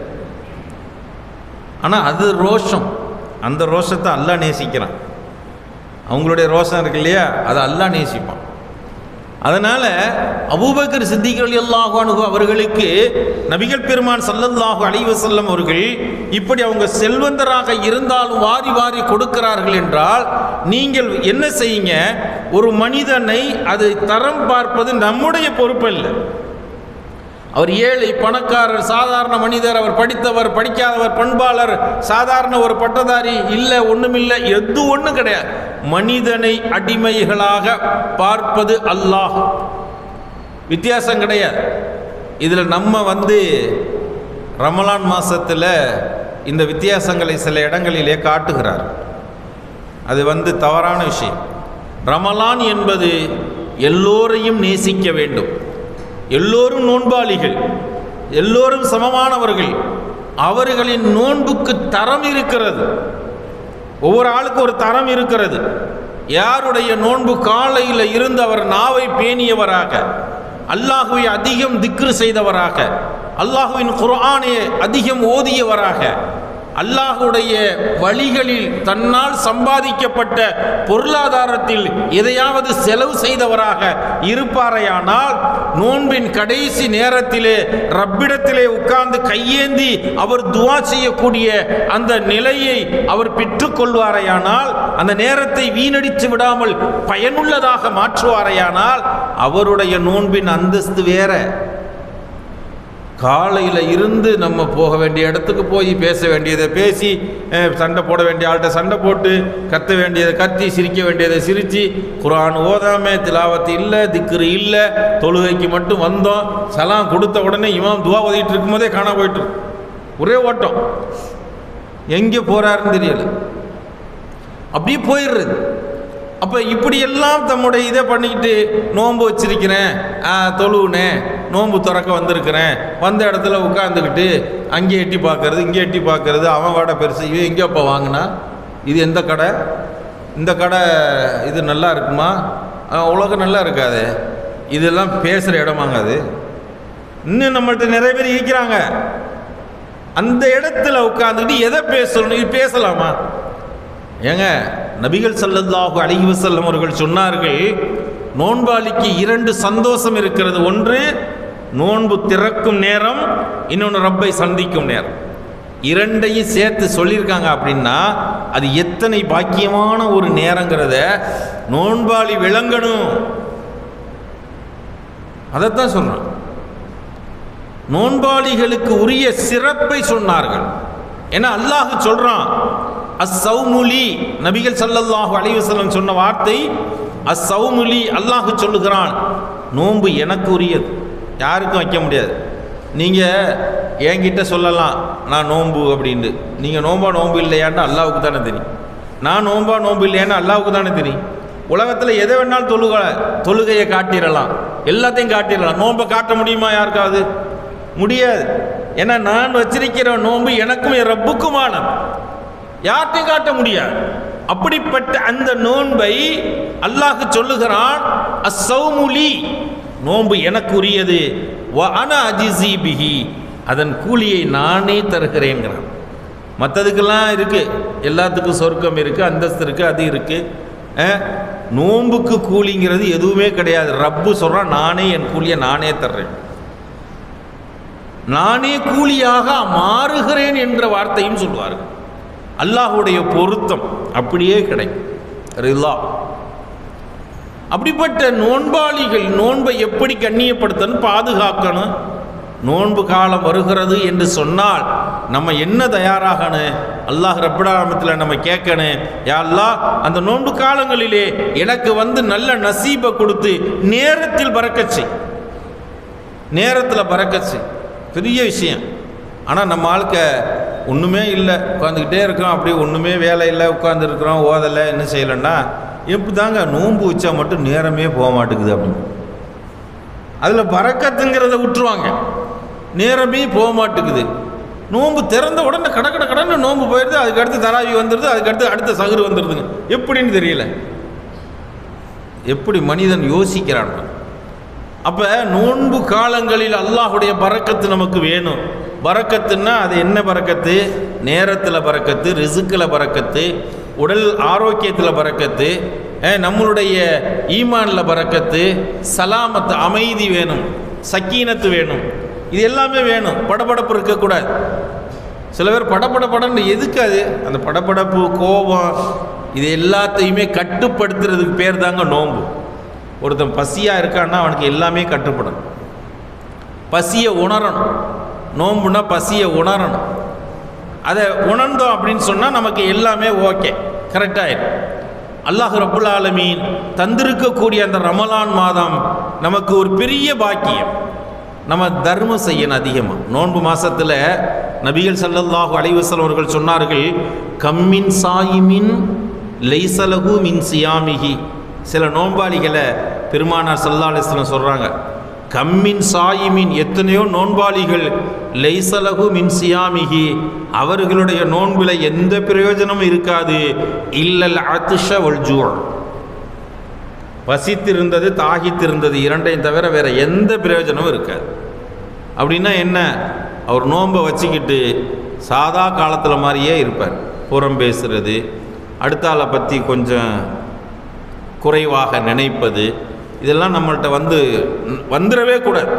ஆனால் அது ரோஷம். அந்த ரோஷத்தை அல்லாஹ் நேசிக்கிறான். அவங்களுடைய ரோஷம் இருக்கு இல்லையா, அதை அல்லாஹ் நேசிப்பான். அதனால் அபூபக்கர் சித்திக் ரலியல்லாஹு அன்ஹு அவர்களுக்கு நபிகள் பெருமான் ஸல்லல்லாஹு அலைஹி வஸல்லம் அவர்கள் இப்படி அவங்க செல்வந்தராக இருந்தாலும் வாரி வாரி கொடுக்கிறார்கள் என்றால் நீங்கள் என்ன செய்யுங்க, ஒரு மனிதனை அது தரம் பார்ப்பது நம்முடைய பொறுப்பு இல்லை. அவர் ஏழை பணக்காரர் சாதாரண மனிதர், அவர் படித்தவர் படிக்காதவர், பண்பாளர் சாதாரண ஒரு பட்டதாரி இல்லை, ஒன்றுமில்லை, எது ஒன்றும் கிடையாது. மனிதனை அடிமைகளாக பார்ப்பது அல்லாஹ், வித்தியாசம் கிடையாது. இதில் நம்ம வந்து ரமலான் மாதத்தில் இந்த வித்தியாசங்களை சில இடங்களிலே காட்டுகிறார். அது வந்து தவறான விஷயம். ரமலான் என்பது எல்லோரையும் நேசிக்க வேண்டும். எல்லோரும் நோன்பாளிகள், எல்லோரும் சமமானவர்கள். அவர்களின் நோன்புக்கு தரம் இருக்கிறது. ஒவ்வொரு ஆளுக்கு ஒரு தரம் இருக்கிறது. யாருடைய நோன்பு காலையில் இருந்து அவர் நாவை பேணியவராக, அல்லாஹுவை அதிகம் திக்ரு செய்தவராக, அல்லாஹுவின் குர்ஆனை அதிகம் ஓதியவராக, அல்லாஹுடைய வழிகளில் தன்னால் சம்பாதிக்கப்பட்ட பொருளாதாரத்தில் எதையாவது செலவு செய்தவராக இருப்பாரையானால், நோன்பின் கடைசி நேரத்திலே ரப்பிடத்திலே உட்கார்ந்து கையேந்தி அவர் துஆ செய்யக்கூடிய அந்த நிலையை அவர் பெற்றுக்கொள்வாரையானால், அந்த நேரத்தை வீணடித்து விடாமல் பயனுள்ளதாக மாற்றுவாரையானால், அவருடைய நோன்பின் அந்தஸ்து வேற. காலையில் இருந்து நம்ம போக வேண்டிய இடத்துக்கு போய் பேச வேண்டியதை பேசி, சண்டை போட வேண்டிய ஆள்கிட்ட சண்டை போட்டு, கத்த வேண்டியதை கத்தி, சிரிக்க வேண்டியதை சிரித்து, குர்ஆன் ஓதாமல், திலாவத்து இல்லை, திக்ரு இல்லை, தொழுகைக்கு மட்டும் வந்தோம், சலாம் கொடுத்த உடனே இமாம் துவா ஓதிட்டு இருக்கும்போதே காணா போயிட்டு ஒரே ஓட்டம், எங்கே போகிறாருன்னு தெரியல, அப்படியே போயிடுறது. அப்போ இப்படியெல்லாம் தம்முடைய இதை பண்ணிக்கிட்டு நோன்பு வச்சிருக்கிறேன், தொழுவுனேன், நோன்பு திறக்க வந்திருக்கிறேன், வந்த இடத்துல உட்காந்துக்கிட்டு அங்கே எட்டி பார்க்கறது, இங்கே எட்டி பார்க்கறது, அவன் கடை பெருசு, இவன் எங்கேப்பா வாங்கினா, இது எந்த கடை, இந்த கடை இது நல்லா இருக்குமா, உலகம் நல்லா இருக்காது, இதெல்லாம் பேசுகிற இடமாங்க அது. இன்னும் நம்மள்கிட்ட நிறைய பேர் இருக்கிறாங்க. அந்த இடத்துல உட்காந்துக்கிட்டு எதை பேசணும், இது பேசலாமா? ஏங்க, நபிகள் ஸல்லல்லாஹு அலைஹி வஸல்லம் அவர்கள் சொன்னார்கள், நோன்பாளிக்கு 2 சந்தோஷம் இருக்கிறது. ஒன்று நோன்பு திறக்கும் நேரம், இன்னொன்று ரப்பை சந்திக்கும் நேரம். 2ஐயும் சேர்த்து சொல்லியிருக்காங்க. அப்படின்னா அது எத்தனை பாக்கியமான ஒரு நேரங்கிறத நோன்பாளி விளங்கணும். அதைத்தான் சொல்றான். நோன்பாளிகளுக்கு உரிய சிறப்பை சொன்னார்கள். ஏன்னா அல்லாஹ் சொல்றான், அஸ்ஸௌமுலி, நபிகள் ஸல்லல்லாஹு அலைஹி வஸல்லம் சொன்ன வார்த்தை அஸ்ஸௌமுலி. அல்லாஹ் சொல்லுகிறான், நோன்பு எனக்கு உரியது, யாருக்கும் வைக்க முடியாது. நீங்கள் என்கிட்ட சொல்லலாம் நான் நோன்பு அப்படின்ட்டு, நீங்கள் நோன்பு இல்லையான்னு அல்லாஹ்வுக்கு தானே தெரியும். நான் நோன்பு இல்லையான்னு அல்லாஹ்வுக்கு தானே தெரியும். உலகத்தில் எதை வேணாலும் தொழுகையை காட்டிடலாம், எல்லாத்தையும் காட்டிடலாம். நோன்பை காட்ட முடியுமா யாருக்காவது? முடியாது. ஏன்னா நான் வச்சிருக்கிற நோன்பு எனக்கும் என் ரப்புக்குமான, யார்ட்டையும் காட்ட முடியாது. அப்படிப்பட்ட அந்த நோன்பை அல்லாஹ் சொல்லுகிறான், அஸ்ஸௌமுலி, நோன்பு எனக்கு உரியது, வ அன அஜிஸி பிஹி, அதன் கூலியை நானே தருகிறேங்கிறான். மற்றதுக்கெல்லாம் இருக்குது, எல்லாத்துக்கும் சொர்க்கம் இருக்குது, அந்தஸ்து இருக்குது, அது இருக்குது. நோன்புக்கு கூலிங்கிறது எதுவுமே கிடையாது. ரப்பு சொல்கிறான், நானே என் கூலியை நானே தர்றேன், நானே கூலியாக மாறுகிறேன் என்ற வார்த்தையும் சொல்வார்கள். அல்லாஹுடைய பொருத்தம் அப்படியே கிடைக்கும். ரிலா. அப்படிப்பட்ட நோன்பாளிகள் நோன்பை எப்படி கண்ணியப்படுத்தணும், பாதுகாக்கணும். நோன்பு காலம் வருகிறது என்று சொன்னால் நம்ம என்ன தயாராகணும்? அல்லாஹ் ரப்பல் ஆலமீன் நம்ம கேட்கணும், யா அல்லாஹ், அந்த நோன்பு காலங்களிலே எனக்கு நல்ல நசீபை கொடுத்து நேரத்தில் பரக்கத் செய், நேரத்தில் பரக்கத் செய். பெரிய விஷயம். ஆனால் நம்ம ஆளுக்கு ஒன்றுமே இல்லை, உட்காந்துக்கிட்டே இருக்கோம், அப்படியே ஒன்றுமே வேலை இல்லை, உட்காந்துருக்குறோம், ஓதலை, என்ன செய்யலைன்னா எப்படி தாங்க நோன்பு வச்சா மட்டும் நேரமே போக மாட்டேங்குது அப்படின்னு. அதில் பரக்கத்துங்கிறத விட்டுருவாங்க, நேரமே போக மாட்டேங்குது. நோன்பு திறந்த உடனே கடன்னு நோன்பு போயிடுது, அதுக்கடுத்து தராவி வந்துடுது, அதுக்கடுத்து அடுத்த சகுரு வந்துடுதுங்க. எப்படின்னு தெரியல, எப்படி மனிதன் யோசிக்கிறான். அப்போ நோன்பு காலங்களில் அல்லாஹுடைய பரக்கத்து நமக்கு வேணும். பரக்கத்துன்னா அது என்ன பரக்கத்து? நேரத்தில் பரக்கத்து, ரிசுக்கில் பரக்கத்து, உடல் ஆரோக்கியத்தில் பரக்கத்து, நம்மளுடைய ஈமானில் பரக்கத்து, சலாமத்து அமைதி வேணும், சக்கீனத்து வேணும், இது எல்லாமே வேணும். படபடப்பு இருக்கக்கூடாது. சில பேர் படபடன்னு எதுக்கு? அது அந்த படபடப்பு, கோபம், இது எல்லாத்தையுமே கட்டுப்படுத்துறதுக்கு பேர் தாங்க நோன்பு. ஒருத்தன் பசியாக இருக்கான்னா அவனுக்கு எல்லாமே கட்டுப்படும். பசியை உணரணும். நோன்புனா பசியை உணரணும். அதை உணர்ந்தோம் அப்படின்னு சொன்னால் நமக்கு எல்லாமே ஓகே, கரெக்டாகிடும். அல்லாஹ் ரப்புல் ஆலமீன் தந்திருக்கக்கூடிய அந்த ரமலான் மாதம் நமக்கு ஒரு பெரிய பாக்கியம். நம்ம தர்மம் செய்யணும் அதிகமாக. நோன்பு மாதத்தில் நபிகள் ஸல்லல்லாஹு அலைஹி வஸல்லம் அவர்கள் சொன்னார்கள், கம்மின் சாயிமின் லைஸலஹு மின் சியாமிஹி. சில நோன்பாளிகளை பெருமானார் ஸல்லல்லாஹு அலைஹி வஸல்லம் சொல்கிறாங்க, கம்மின் சாயிமின், எத்தனையோ நோன்பாளிகள், லைசலகு மின் சியாமிஹி, அவர்களுடைய நோன்பில் எந்த பிரயோஜனமும் இருக்காது, இல்லல் அத்ஷ வல் ஜூ, பசித்திருந்தது தாகித்திருந்தது இரண்டையும் தவிர வேற எந்த பிரயோஜனமும் இருக்காது. அப்படின்னா என்ன? அவர் நோன்பை வச்சுக்கிட்டு சாதா காலத்தில் மாதிரியே இருப்பார். புறம் பேசுறது, அடுத்தாளை பற்றி கொஞ்சம் குறைவாக நினைப்பது, இதெல்லாம் நம்மள்கிட்ட வந்துடவே கூடாது.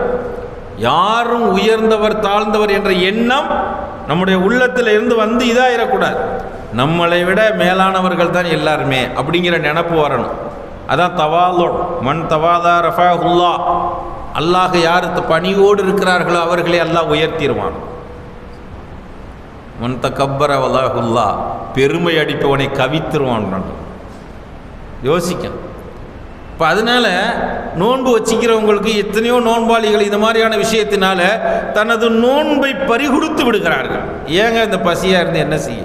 யாரும் உயர்ந்தவர் தாழ்ந்தவர் என்ற எண்ணம் நம்முடைய உள்ளத்தில் இருந்து இதாகிடக்கூடாது. நம்மளை விட மேலானவர்கள் தான் எல்லாருமே அப்படிங்கிற நினப்பு வரணும். அதான் தவாலு. மன் தவாதா ரஃபஅஹுல்லா, அல்லாஹ் யார் பணிவோடு இருக்கிறார்களோ அவர்களை அல்லாஹ் உயர்த்திடுவான். மன் தகப்பர வலாஹுல்லா, பெருமை அடிப்பவனை கவித்திருவான். யோசிக்கணும். இப்போ அதனால் நோன்பு வச்சிக்கிறவங்களுக்கு எத்தனையோ நோன்பாளிகள் இந்த மாதிரியான விஷயத்தினால தனது நோன்பை பறிகொடுத்து விடுகிறார்கள். ஏங்க இந்த பசியாக இருந்து என்ன செய்ய?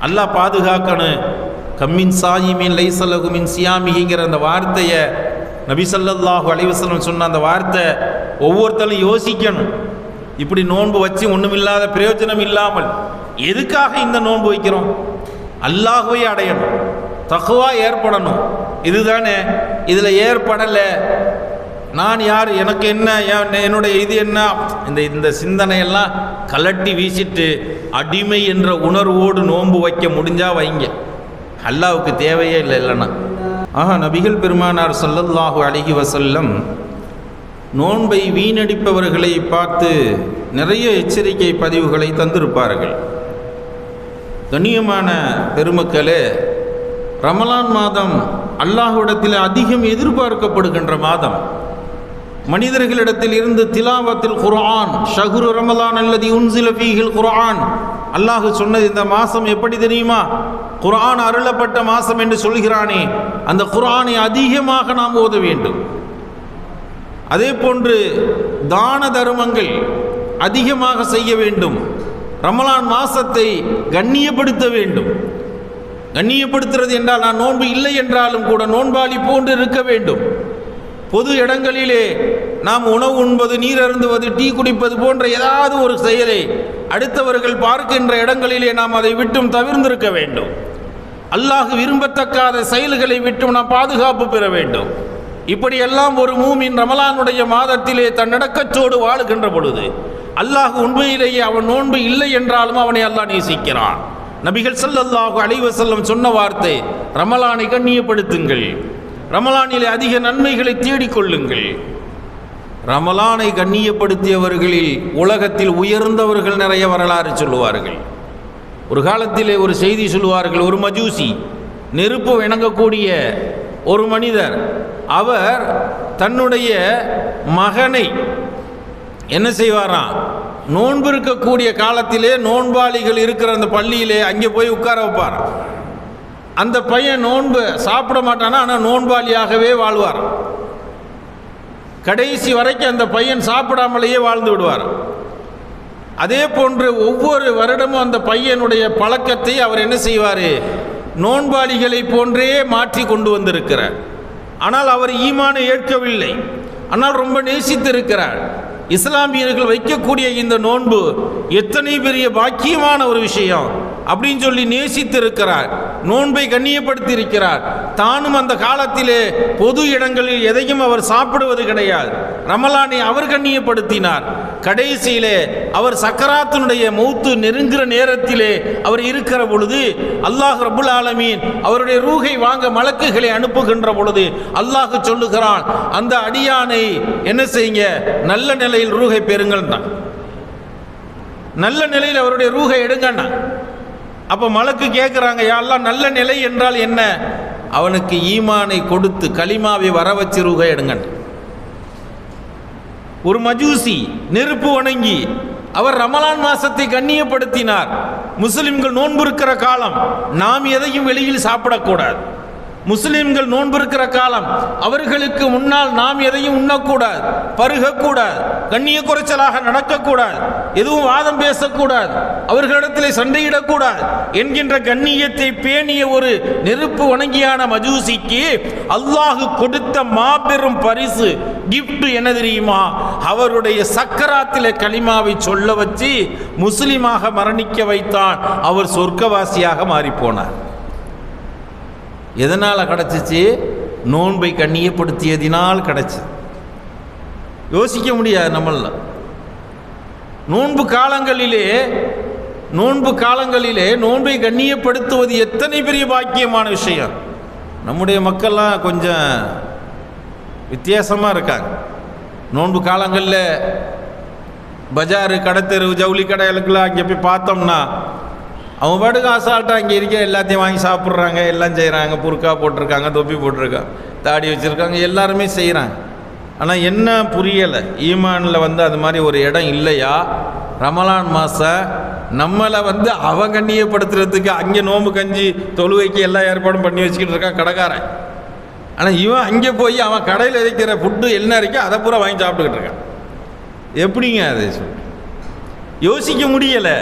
அல்லாஹ் பாதுகாக்கணும். கம்மின் சாயிமின் லைசலகு மின் சியாமிங்கிற அந்த வார்த்தையை நபி ஸல்லல்லாஹு அலைஹி வஸல்லம் சொன்ன அந்த வார்த்தை ஒவ்வொருத்தரும் யோசிக்கணும். இப்படி நோன்பு வச்சு ஒன்றுமில்லாத பிரயோஜனம் இல்லாமல் எதுக்காக இந்த நோன்பு வைக்கிறோம்? அல்லாஹ்வை அடையணும், தக்வா ஏற்படணும். இதுதானே. இதில் ஏற்படலை, நான் யார், எனக்கு என்ன, என்னுடைய இது என்ன, இந்த சிந்தனையெல்லாம் கலட்டி வீசிட்டு அடிமை என்ற உணர்வோடு நோன்பு வைக்க முடிஞ்சா வைங்க. அல்லாஹ்வுக்கு தேவையே இல்லை இல்லைன்னா. நபிகள் பெருமானார் ஸல்லல்லாஹு அலைஹி வஸல்லம் நோன்பை வீணடிப்பவர்களை பார்த்து நிறைய எச்சரிக்கை பதிவுகளை தந்திருப்பார்கள். கண்ணியமான பெருமக்களே, ரமலான் மாதம் அல்லாஹ்விடத்தில் அதிகம் எதிர்பார்க்கப்படுகின்ற மாதம். மனிதர்களிடத்தில் இருந்து திலாவத்தில் குர்ஆன், ஷஹ்ரு ரமலான் அல்லதி உன்சில ஃபீஹில் குர்ஆன், அல்லாஹ் சொன்னது இந்த மாதம் எப்படி தெரியுமா? குர்ஆன் அருளப்பட்ட மாதம் என்று சொல்கிறானே, அந்த குர்ஆனை அதிகமாக நாம் ஓத வேண்டும். அதே போன்று தான தர்மங்கள் அதிகமாக செய்ய வேண்டும். ரமலான் மாதத்தை கண்ணியப்படுத்த வேண்டும். கண்ணியப்படுத்துறது என்றால் நான் நோன்பு இல்லை என்றாலும் கூட நோன்பாளி போன்று இருக்க வேண்டும். பொது இடங்களிலே நாம் உணவு உண்பது, நீர் அருந்துவது, டீ குடிப்பது போன்ற ஏதாவது ஒரு செயலை அடுத்தவர்கள் பார்க்கின்ற இடங்களிலே நாம் அதை விட்டும் தவிர்ந்திருக்க வேண்டும். அல்லாஹ் விரும்பத்தக்காத செயல்களை விட்டும் நாம் பாதுகாப்பு பெற வேண்டும். இப்படியெல்லாம் ஒரு மூமின் ரமலானுடைய மாதத்திலே தன்னடக்கத்தோடு வாழுகின்ற பொழுது அல்லாஹ் உண்மையிலேயே அவன் நோன்பு இல்லை என்றாலும் அவனை அல்லாஹ் நேசிக்கிறான். நபிகள் ஸல்லல்லாஹு அலைஹி வஸல்லம் சொன்ன வார்த்தை, ரமலானை கண்ணியப்படுத்துங்கள், ரமலானிலே அதிக நன்மைகளை தேடிக்கொள்ளுங்கள். ரமலானை கண்ணியப்படுத்தியவர்களில் உலகத்தில் உயர்ந்தவர்கள் நிறைய வரலாறு சொல்லுவார்கள். ஒரு காலத்திலே ஒரு செய்தி சொல்லுவார்கள். ஒரு மஜூசி, நெருப்பு வணங்கக்கூடிய ஒரு மனிதர், அவர் தன்னுடைய மகனை என்ன செய்வாராம், நோன்பு இருக்கக்கூடிய காலத்திலே நோன்பாளிகள் இருக்கிற அந்த பள்ளியிலே அங்கே போய் உட்கார வைப்பார். அந்த பையன் நோன்பு சாப்பிட மாட்டானா, ஆனால் நோன்பாளியாகவே வாழ்வார். கடைசி வரைக்கும் அந்த பையன் சாப்பிடாமலேயே வாழ்ந்து விடுவார். அதே போன்று ஒவ்வொரு வருடமும் அந்த பையனுடைய பழக்கத்தை அவர் என்ன செய்வார், நோன்பாளிகளை போன்றே மாற்றி கொண்டு வந்திருக்கிறார். ஆனால் அவர் ஈமானை ஏற்கவில்லை, ஆனால் ரொம்ப நேசித்திருக்கிறார். இஸ்லாமியர்கள் வைக்கக்கூடிய இந்த நோன்பு எத்தனை பெரிய பாக்கியமான ஒரு விஷயம் அப்படின்னு சொல்லி நேசித்திருக்கிறார். நோன்பை கண்ணியப்படுத்தி இருக்கிறார். தானும் அந்த காலத்திலே பொது இடங்களில் எதையும் அவர் சாப்பிடுவது கிடையாது. ரமலானை அவர் கண்ணியப்படுத்தினார். கடைசியிலே அவர் சக்கராத்தினுடைய மௌத்து நெருங்குற நேரத்திலே அவர் இருக்கிற பொழுது அல்லாஹ் ரப்புல் ஆலமீன் அவருடைய ரூஹை வாங்க மலக்குகளை அனுப்புகின்ற பொழுது அல்லாஹ் சொல்லுகிறான், அந்த அடியானை என்ன செய்யுங்க, நல்ல நிலையில் ரூஹை பெறுங்கள்ன்றான். நல்ல நிலையில் அவருடைய ரூஹை எடுங்கண்ணா. அப்போ மலக்கு கேட்குறாங்க, யா அல்லாஹ் நல்ல நிலை என்றால் என்ன? அவனுக்கு ஈமானை கொடுத்து கலிமாவை வர வச்சு ரூஹை எடுங்கண்ணா. ஒரு மஜூசி நெருப்பு வணங்கி அவர் ரமலான் மாசத்தை கண்ணியப்படுத்தினார். முஸ்லிம்கள் நோன்பு இருக்கிற காலம், நாம் எதையும் வெளியில் சாப்பிடக்கூடாது. முஸ்லிம்கள் நோன்பு இருக்கிற காலம். அவர்களுக்கு முன்னால் நாம் எதையும் உண்ணக்கூடாது, பருகக்கூடாது, கண்ணிய குறைச்சலாக நடக்கக்கூடாது, எதுவும் வாதம் பேசக்கூடாது, அவர்களிடத்தில் சண்டையிடக்கூடாது என்கின்ற கண்ணியத்தை பேணிய ஒரு நெருப்பு வணங்கியான மஜூசிக்கு அல்லாஹ் கொடுத்த மாபெரும் பரிசு கிஃப்ட் என்ன தெரியுமா? அவருடைய சக்கராத்திலே கலிமாவை சொல்ல வச்சு முஸ்லிமாக மரணிக்க வைத்தான். அவர் சொர்க்கவாசியாக மாறி போனார். எதனால் கிடச்சிச்சு? நோன்பை கண்ணியப்படுத்தியதினால் கிடச்சிது. யோசிக்க முடியாது நம்மள. நோன்பு காலங்களிலே நோன்பை கண்ணியப்படுத்துவது எத்தனை பெரிய பாக்கியமான விஷயம். நம்முடைய மக்கள்லாம் கொஞ்சம் வித்தியாசமாக இருக்காங்க. நோன்பு காலங்களில் பஜாரு, கடத்தெரு, ஜவுளி கடைகளுக்குலாம் அங்கே போய் பார்த்தோம்னா அவங்க பாட்டுக்கு அசால்ட்டாக அங்கே இருக்க எல்லாத்தையும் வாங்கி சாப்பிட்றாங்க, எல்லாம் செய்கிறாங்க. புர்கா போட்டிருக்காங்க, தொப்பி போட்டிருக்காங்க, தாடி வச்சுருக்காங்க, எல்லாருமே செய்கிறாங்க. ஆனால் என்ன புரியலை, ஈமானில் அது மாதிரி ஒரு இடம் இல்லையா? ரமலான் மாதம் நம்மளை அவன் கண்ணியப்படுத்துறதுக்கு அங்கே நோம்பு கஞ்சி தொழுவைக்கு எல்லா ஏற்பாடும் பண்ணி வச்சுக்கிட்டு இருக்கான் கடைக்காரன். ஆனால் இவன் அங்கே போய் அவன் கடையில் இருக்கிற ஃபுட்டு என்ன இருக்கோ அதை பூரா வாங்கி சாப்பிட்டுக்கிட்டு இருக்கான். எப்படிங்க அதை சொல்லி யோசிக்க முடியலை.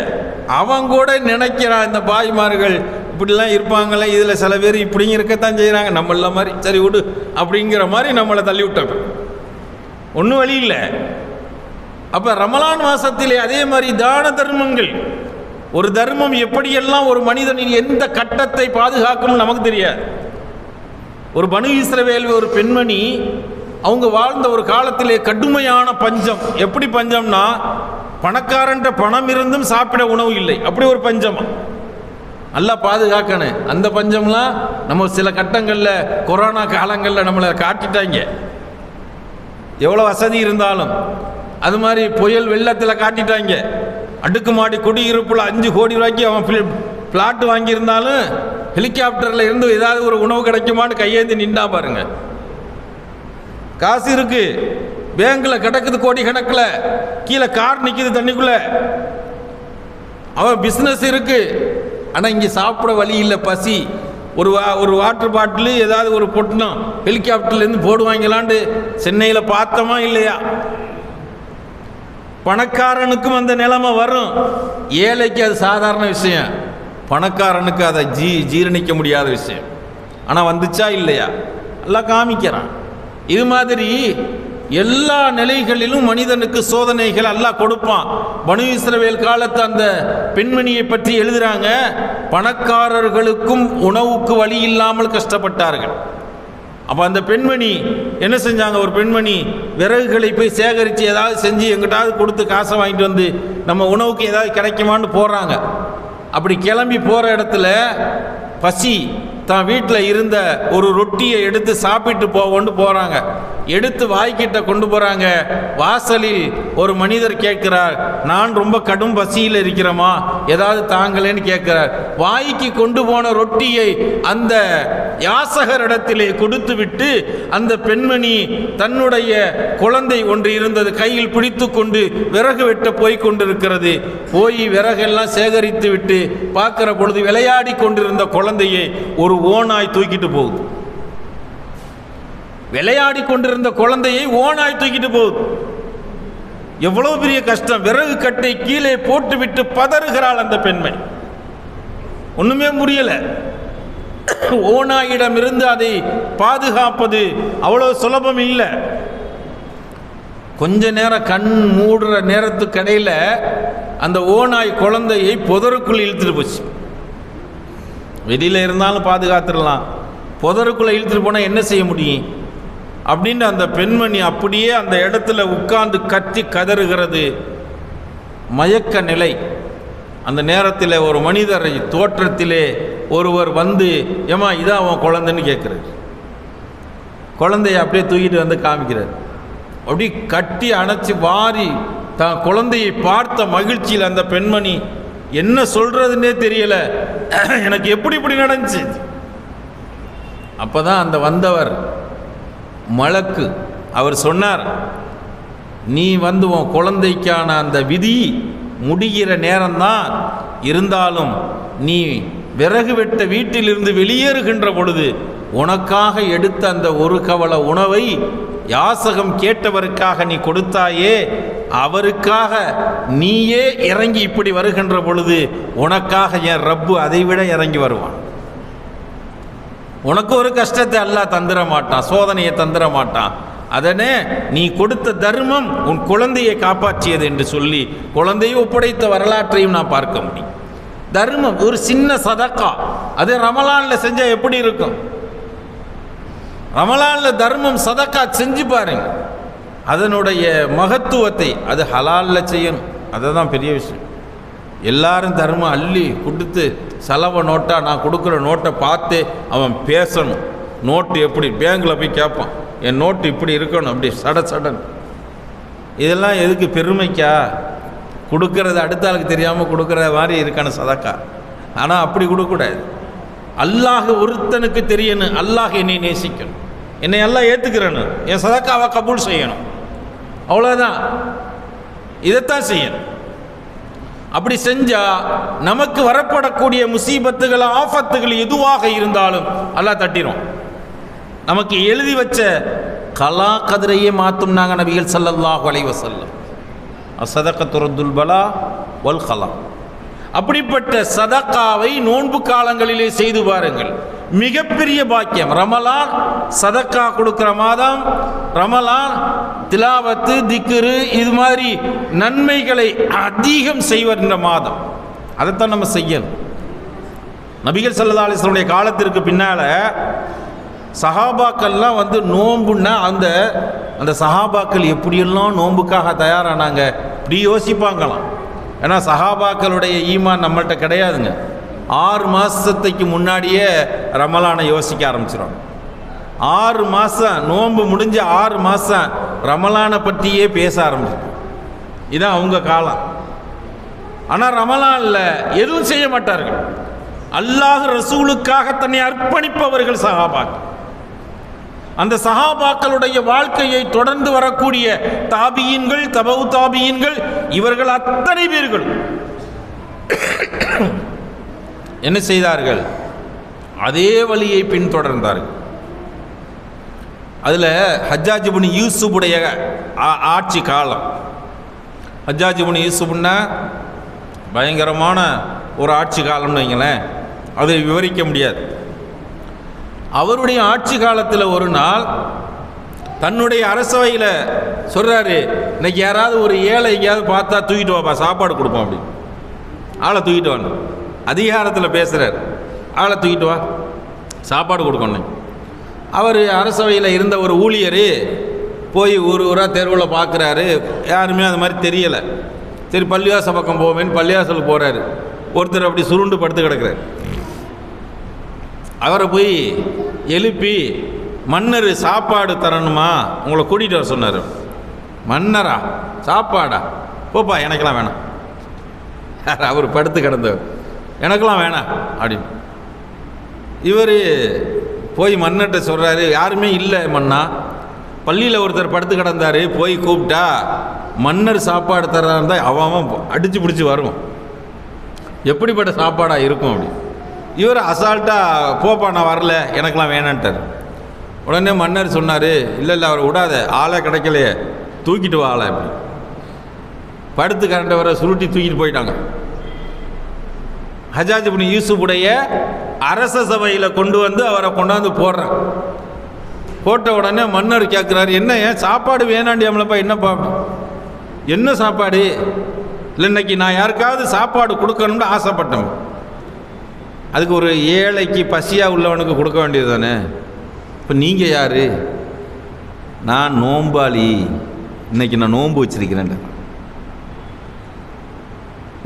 அவன் கூட நினைக்கிறான் இந்த பாய்மார்கள் இப்படிலாம் இருப்பாங்களே, இதில் சில பேர் இப்படிங்க இருக்கத்தான் செய்கிறாங்க, நம்மள மாதிரி சரி விடு அப்படிங்கிற மாதிரி நம்மளை தள்ளி விட்டப்ப ஒன்றும் வழி இல்லை. அப்போ ரமலான் மாதத்திலே அதே மாதிரி தான தர்மங்கள், ஒரு தர்மம் எப்படியெல்லாம் ஒரு மனிதனின் எந்த கட்டத்தை பாதுகாக்கும் நமக்கு தெரியாது. ஒரு பனு இஸ்ரவேல் ஒரு பெண்மணி, அவங்க வாழ்ந்த ஒரு காலத்திலே கடுமையான பஞ்சம். எப்படி பஞ்சம்னா, பணக்காரன்ட்ட பணம் இருந்தும் சாப்பிட உணவு இல்லை, அப்படி ஒரு பஞ்சமா. நல்லா பாதுகாக்கணும். அந்த பஞ்சம்லாம் நம்ம சில கட்டங்களில் கொரோனா காலங்களில் நம்மளை காட்டிட்டாங்க. எவ்வளோ வசதி இருந்தாலும் அது மாதிரி புயல் வெள்ளத்தில் காட்டிட்டாங்க. அடுக்குமாடி குடியிருப்பில் 5 கோடி ரூபாய்க்கு அவன் பிளாட் வாங்கியிருந்தாலும் ஹெலிகாப்டரில் இருந்து ஏதாவது ஒரு உணவு கிடைக்குமான்னு கையேந்தி நின்றா பாருங்க. காசு இருக்கு, பேங்கில் கிடக்குது கோடி கணக்கில், கீழே கார் நிற்குது தண்ணிக்குள்ள, அவன் பிஸ்னஸ் இருக்கு. ஆனால் இங்கே சாப்பிட வழி இல்லை, பசி. ஒரு வாட்டர் பாட்டில் ஏதாவது ஒரு பொட்டணும் ஹெலிகாப்டர்லேருந்து போடுவாங்களான்னு சென்னையில் பார்த்தோமா இல்லையா? பணக்காரனுக்கும் அந்த நிலைமை வரும். ஏழைக்கு அது சாதாரண விஷயம், பணக்காரனுக்கு அதை ஜீரணிக்க முடியாத விஷயம். ஆனால் வந்துச்சா இல்லையா? எல்லாம் காமிக்கிறான். இது மாதிரி எல்லா நிலைகளிலும் மனிதனுக்கு சோதனைகள் அல்லாஹ் கொடுப்பான். பனு இஸ்ரவேல் காலத்து அந்த பெண்மணியை பற்றி எழுதுறாங்க, பணக்காரர்களுக்கும் உணவுக்கு வழி இல்லாமல் கஷ்டப்பட்டார்கள். அப்போ அந்த பெண்மணி என்ன செஞ்சாங்க? ஒரு பெண்மணி விறகுகளை போய் சேகரித்து ஏதாவது செஞ்சு எங்கிட்டாவது கொடுத்து காசை வாங்கிட்டு வந்து நம்ம உணவுக்கு ஏதாவது கிடைக்குமான்னு போகிறாங்க. அப்படி கிளம்பி போகிற இடத்துல பசி, தான் வீட்டில் இருந்த ஒரு ரொட்டியை எடுத்து சாப்பிட்டு போவோன்னு போகிறாங்க. எடுத்து வாய்க்கிட்ட கொண்டு போகிறாங்க. வாசலில் ஒரு மனிதர் கேட்கிறார், நான் ரொம்ப கடும் பசியில் இருக்கிறோமா, ஏதாவது தாங்களேன்னு கேட்கிறார். வாய்க்கு கொண்டு போன ரொட்டியை அந்த யாசகரிடத்திலே கொடுத்து விட்டு அந்த பெண்மணி தன்னுடைய குழந்தை ஒன்று இருந்தது கையில் பிடித்து கொண்டு விறகு வெட்ட போய் கொண்டிருக்கிறது. போய் விறகெல்லாம் சேகரித்து விட்டு பார்க்கிற பொழுது விளையாடி கொண்டிருந்த குழந்தையை ஒரு ஓநாய் தூக்கிட்டு போகுது. விளையாடி கொண்டிருந்த குழந்தையை ஓநாய் தூக்கிட்டு போகுது. எவ்வளவு பெரிய கஷ்டம். விறகு கட்டை கீழே போட்டுவிட்டு பதறுகிறாள் அந்த பெண்மை. ஒண்ணுமே முடியல. ஓநாயிடமிருந்து அதை பாதுகாப்பது அவ்வளவு சுலபம் இல்லை. கொஞ்ச நேரம் கண் மூடுற நேரத்துக்கு இடையில அந்த ஓநாய் குழந்தையை புதருக்குள் இழுத்துட்டு போச்சு. வெளியில இருந்தாலும் பாதுகாத்துடலாம், புதருக்குள்ள இழுத்துட்டு போனால் என்ன செய்ய முடியும் அப்படின்னு அந்த பெண்மணி அப்படியே அந்த இடத்துல உட்கார்ந்து கத்தி கதறுகிறது. மயக்க நிலை. அந்த நேரத்தில் ஒரு மனிதரை தோற்றத்திலே ஒருவர் வந்து, ஏமா இதான் அவன் குழந்தைன்னு கேட்குறாரு. குழந்தைய அப்படியே தூக்கிட்டு வந்து காமிக்கிறார். அப்படி கட்டி அணைச்சி வாரி தான் குழந்தையை பார்த்த மகிழ்ச்சியில் அந்த பெண்மணி என்ன சொல்றதுன்னே தெரியல, எனக்கு எப்படி இப்படி நடந்துச்சு. அப்பதான் அந்த வந்தவர் மலக்கு அவர் சொன்னார், நீ உன் குழந்தைக்கான அந்த விதி முடிகிற நேரம்தான், இருந்தாலும் நீ விறகு வெட்ட வீட்டிலிருந்து வெளியேறுகின்ற பொழுது உனக்காக எடுத்த அந்த ஒரு கவள உணவை யாசகம் கேட்டவருக்காக நீ கொடுத்தாயே, அவருக்காக நீயே இறங்கி இப்படி வருகின்ற பொழுது உனக்காக என் ரப்பு அதைவிட இறங்கி வருவான். உனக்கு ஒரு கஷ்டத்தை அல்லாஹ் தந்திர மாட்டான், சோதனையை தந்திர மாட்டான். அதனே நீ கொடுத்த தர்மம் உன் குழந்தையை காப்பாற்றியது என்று சொல்லி குழந்தையை ஒப்படைத்த வரலாற்றையும் நான் பார்க்க முடியும். தர்மம் ஒரு சின்ன சதக்கா, அது ரமலானில் செஞ்சால் எப்படி இருக்கும்? ரமலானில் தர்மம் சதக்கா செஞ்சு பாருங்க, அதனுடைய மகத்துவத்தை. அது ஹலாலில் செய்யணும், அதுதான் பெரிய விஷயம். எல்லாரும் தர்மம் அள்ளி கொடுத்து செலவை நோட்டா, நான் கொடுக்குற நோட்டை பார்த்து அவன் பேசணும். நோட்டு எப்படி பேங்கில் போய் கேட்பான், என் நோட்டு இப்படி இருக்கணும், அப்படி சடன். இதெல்லாம் எதுக்கு? பெருமைக்கா? கொடுக்கறது அடுத்த ஆளுக்கு தெரியாமல் கொடுக்குற மாதிரி இருக்கான சதக்கா. ஆனால் அப்படி கொடுக்கக்கூடாது. அல்லாஹ் ஒருத்தனுக்கு தெரியணும், அல்லாஹ் என்னை நேசிக்கணும், என்னை எல்லாம் ஏற்றுக்கிறேன்னு, என் சதக்காவை கபூல் செய்யணும், அவ்வளோதான். இதைத்தான் செய்யணும். அப்படி செஞ்சால் நமக்கு வரப்படக்கூடிய முசீபத்துகள், ஆஃபத்துகள் எதுவாக இருந்தாலும் அல்லாஹ் தட்டிடும். நமக்கு எழுதி வச்ச கலா கதிரையே மாற்றும்னாங்க நபிகள் ஸல்லல்லாஹு அலைஹி வஸல்லம். அஸ்ஸதகத்து ரத்துல் பலா வல் கலா. அப்படிப்பட்ட சதக்காவை நோன்பு காலங்களிலே செய்து பாருங்கள், மிகப்பெரிய பாக்கியம். ரமலான் சதக்கா கொடுக்கிற மாதம், ரமலான் திலாவத்து திக்ரு இது மாதிரி நன்மைகளை அதிகம் செய்வன்ற மாதம். அதைத்தான் நம்ம செய்யணும். நபிகள் ஸல்லல்லாஹு அலைஹி வஸல்லம் காலத்திற்கு பின்னால் சஹாபாக்கள்லாம் நோம்புன்னா அந்த சஹாபாக்கள் எப்படியெல்லாம் நோம்புக்காக தயாரானாங்க இப்படி யோசிப்பாங்களாம். ஏன்னா சஹாபாக்களுடைய ஈமான் நம்மள்கிட்ட கிடையாதுங்க. 6 மாதத்துக்கு முன்னாடியே ரமலானை யோசிக்க ஆரம்பிச்சிடும். 6 மாதம் நோன்பு முடிஞ்ச 6 மாதம் ரமலானை பற்றியே பேச ஆரம்பிச்சிடும். இதான் அவங்க காலம். ஆனால் ரமலானில் எதுவும் செய்ய மாட்டார்கள். அல்லாஹ் ரசூலுக்காக தன்னை அர்ப்பணிப்பவர்கள் சஹாபாக்கள். அந்த சஹாபாக்களுடைய வாழ்க்கையை தொடர்ந்து வரக்கூடிய தாபியீன்கள், தபவு தாபியீன்கள், இவர்கள் அத்தனை பேர்கள் என்ன செய்தார்கள்? அதே வழியை பின்தொடர்ந்தார்கள். அதில் ஹஜ்ஜாஜ் இப்னு யூசுஃபுடைய ஆட்சி காலம். ஹஜ்ஜாஜ் இப்னு யூசுஃப்னா பயங்கரமான ஒரு ஆட்சி காலம்னு வைங்களேன், அதை விவரிக்க முடியாது. அவருடைய ஆட்சி காலத்தில் ஒரு நாள் தன்னுடைய அரசவையில் சொல்கிறாரு, இன்னைக்கு யாராவது ஒரு ஏழை எங்கேயாவது பார்த்தா தூக்கிட்டு வாப்பா, சாப்பாடு கொடுப்போம் அப்படி. ஆளை தூக்கிட்டு வாங்க, அதிகாரத்தில் பேசுகிறார். ஆளை தூக்கிட்டு வா, சாப்பாடு கொடுக்கணும். அவர் அரசவையில் இருந்த ஒரு ஊழியர் போய் ஊராக தெருவில் பார்க்குறாரு, யாருமே அது மாதிரி தெரியலை. சரி பள்ளிவாசல் பக்கம் போவேன்னு பள்ளிவாசலுக்கு போகிறாரு. ஒருத்தர் அப்படி சுருண்டு படுத்து கிடக்கிறார். அவரை போய் எழுப்பி, மன்னர் சாப்பாடு தரணுமா, உங்களை கூட்டிகிட்டு வர சொன்னார். மன்னரா? சாப்பாடா? போப்பா, எனக்கெல்லாம் வேணாம். அவர் படுத்து கிடந்தவர், எனக்கெல்லாம் வேணாம் அப்படின்னு. இவர் போய் மன்னர்கிட்ட சொல்கிறாரு, யாருமே இல்லை மன்னா, பள்ளியில் ஒருத்தர் படுத்து கிடந்தார், போய் கூப்பிட்டா மன்னர் சாப்பாடு தர்றா இருந்தால் அவன் அடித்து பிடிச்சி வருவோம், எப்படிப்பட்ட சாப்பாடாக இருக்கும் அப்படி. இவர் அசால்ட்டாக, போப்பா நான் வரல, எனக்கெல்லாம் வேணான்ட்டார். உடனே மன்னர் சொன்னார், இல்லை அவர் விடாத, ஆளே கிடைக்கலையே, தூக்கிட்டு வா ஆளை அப்படி. படுத்து கரண்டவரை சுருட்டி தூக்கிட்டு போயிட்டாங்க. ஹஜ்ஜாஜ் இப்னு யூசுஃபுடைய அரச சபையில் கொண்டு அவரை கொண்டாந்து போடுறான். போட்ட உடனே மன்னர் கேட்குறாரு, என்ன ஏன் சாப்பாடு வேணாண்டியாமலப்பா, என்னப்பா, என்ன சாப்பாடு? இல்லை இன்னைக்கு நான் யாருக்காவது சாப்பாடு கொடுக்கணும்னு ஆசைப்பட்டேன். அதுக்கு ஒரு ஏழைக்கு பசியாக உள்ளவனுக்கு கொடுக்க வேண்டியது தானே. இப்போ நீங்கள் யார்? நான் நோம்பாளி, இன்னைக்கு நான் நோன்பு வச்சிருக்கிறேன்.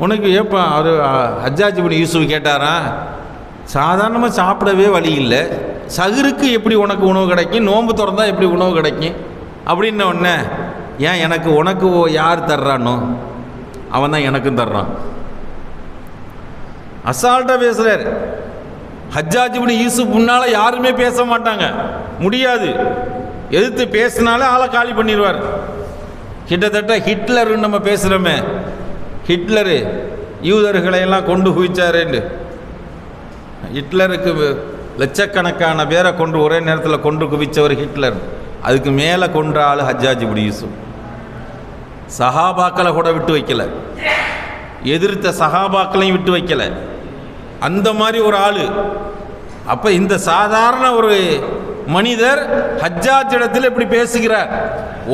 உனக்கு ஏப்பா? அவர் ஹஜ்ஜாஜ் இப்னு யூசுஃப் கேட்டாராம், சாதாரணமாக சாப்பிடவே வழி இல்லை, சகுருக்கு எப்படி உனக்கு உணவு கிடைக்கும், நோன்பு திறந்தால் எப்படி உணவு கிடைக்கும் அப்படின்ன உடனே, ஏன் எனக்கு உனக்கு யார் தர்றானோ அவன் தான் எனக்கும் தர்றான். அசால்ட்டாக பேசுகிறார். ஹஜ்ஜாஜ் இப்னு யூசுஃப் முன்னால் யாருமே பேச மாட்டாங்க, முடியாது. எதிர்த்து பேசினாலே ஆளை காலி பண்ணிடுவார். கிட்டத்தட்ட ஹிட்லருன்னு நம்ம பேசுகிறோமே, ஹிட்லரு யூதர்களையெல்லாம் கொண்டு குவிச்சாருன்னு ஹிட்லருக்கு லட்சக்கணக்கான பேரை கொண்டு ஒரே நேரத்தில் கொண்டு குவிச்சவர் ஹிட்லர். அதுக்கு மேலே கொன்ற ஆள் ஹஜ்ஜாஜ் இப்னு யூசுப். சஹாபாக்களை கூட விட்டு வைக்கல, எதிர்த்த சஹாபாக்களையும் விட்டு வைக்கல, அந்த மாதிரி ஒரு ஆள். அப்போ இந்த சாதாரண ஒரு மனிதர் ஹஜ்ஜாஜ் இடத்தில் இப்படி பேசுகிறார்.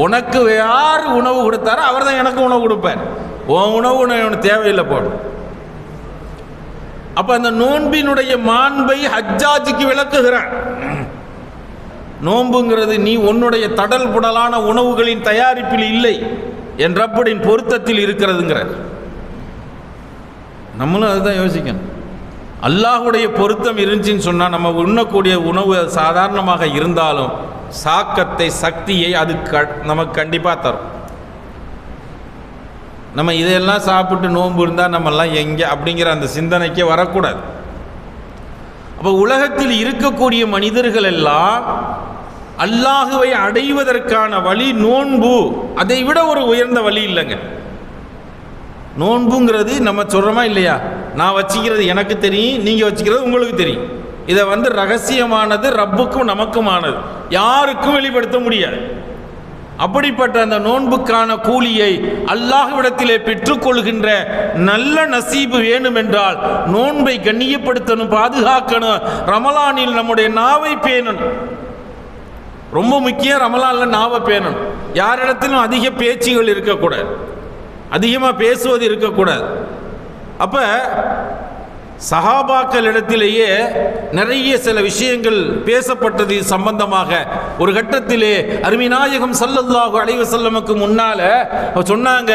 உனக்கு யார் உணவு கொடுத்தாரோ அவர் தான் எனக்கு உணவு கொடுப்பார், உன் உணவு எனக்கு தேவையில்லை போடும். அப்போ அந்த நோன்பினுடைய மாண்பை ஹஜ்ஜாஜுக்கு விளக்குகிறார். நோன்புங்கிறது நீ உன்னுடைய தடல் புடலான உணவுகளின் தயாரிப்பில் இல்லை, என் ரப்படின் பொருத்தத்தில் இருக்கிறதுங்கிறார். நம்மளும் அதுதான் யோசிக்கணும். அல்லாஹுடைய பொருத்தம் இருந்துச்சின்னு சொன்னால் நம்ம உண்ணக்கூடிய உணவு சாதாரணமாக இருந்தாலும் சாக்கத்தை சக்தியை அது நமக்கு கண்டிப்பாக தரும். நம்ம இதையெல்லாம் சாப்பிட்டு நோன்பு இருந்தால் நம்மெல்லாம் எங்கே அப்படிங்கிற அந்த சிந்தனைக்கே வரக்கூடாது. அப்போ உலகத்தில் இருக்கக்கூடிய மனிதர்கள் எல்லாம் அல்லாஹுவை அடைவதற்கான வழி நோன்பு, அதை விட ஒரு உயர்ந்த வழி இல்லைங்க. நோன்புங்கிறது நம்ம சொல்கிறோமா இல்லையா, நான் வச்சுக்கிறது எனக்கு தெரியும், நீங்கள் வச்சுக்கிறது உங்களுக்கு தெரியும். இதை ரகசியமானது, ரப்புக்கும் நமக்குமானது, யாருக்கும் வெளிப்படுத்த முடியாது. அப்படிப்பட்ட அந்த நோன்புக்கான கூலியை அல்லாஹ்விடத்திலே பெற்றுக்கொள்கின்ற நல்ல நசீபு வேணும் என்றால் நோன்பை கண்ணியப்படுத்தணும், பாதுகாக்கணும். ரமலானில் நம்முடைய நாவை பேணணும், ரொம்ப முக்கியம். ரமலானில் நாவை பேணணும். யாரிடத்திலும் அதிக பேச்சுகள் இருக்கக்கூடாது, அதிகமாக பேசுவது இருக்கக்கூடாது. அப்போ சஹாபாக்கள் இடத்திலேயே நிறைய சில விஷயங்கள் பேசப்பட்டது சம்பந்தமாக. ஒரு கட்டத்திலே அருமைநாயகம் ஸல்லல்லாஹு அலைஹி வஸல்லமுக்கு முன்னால சொன்னாங்க,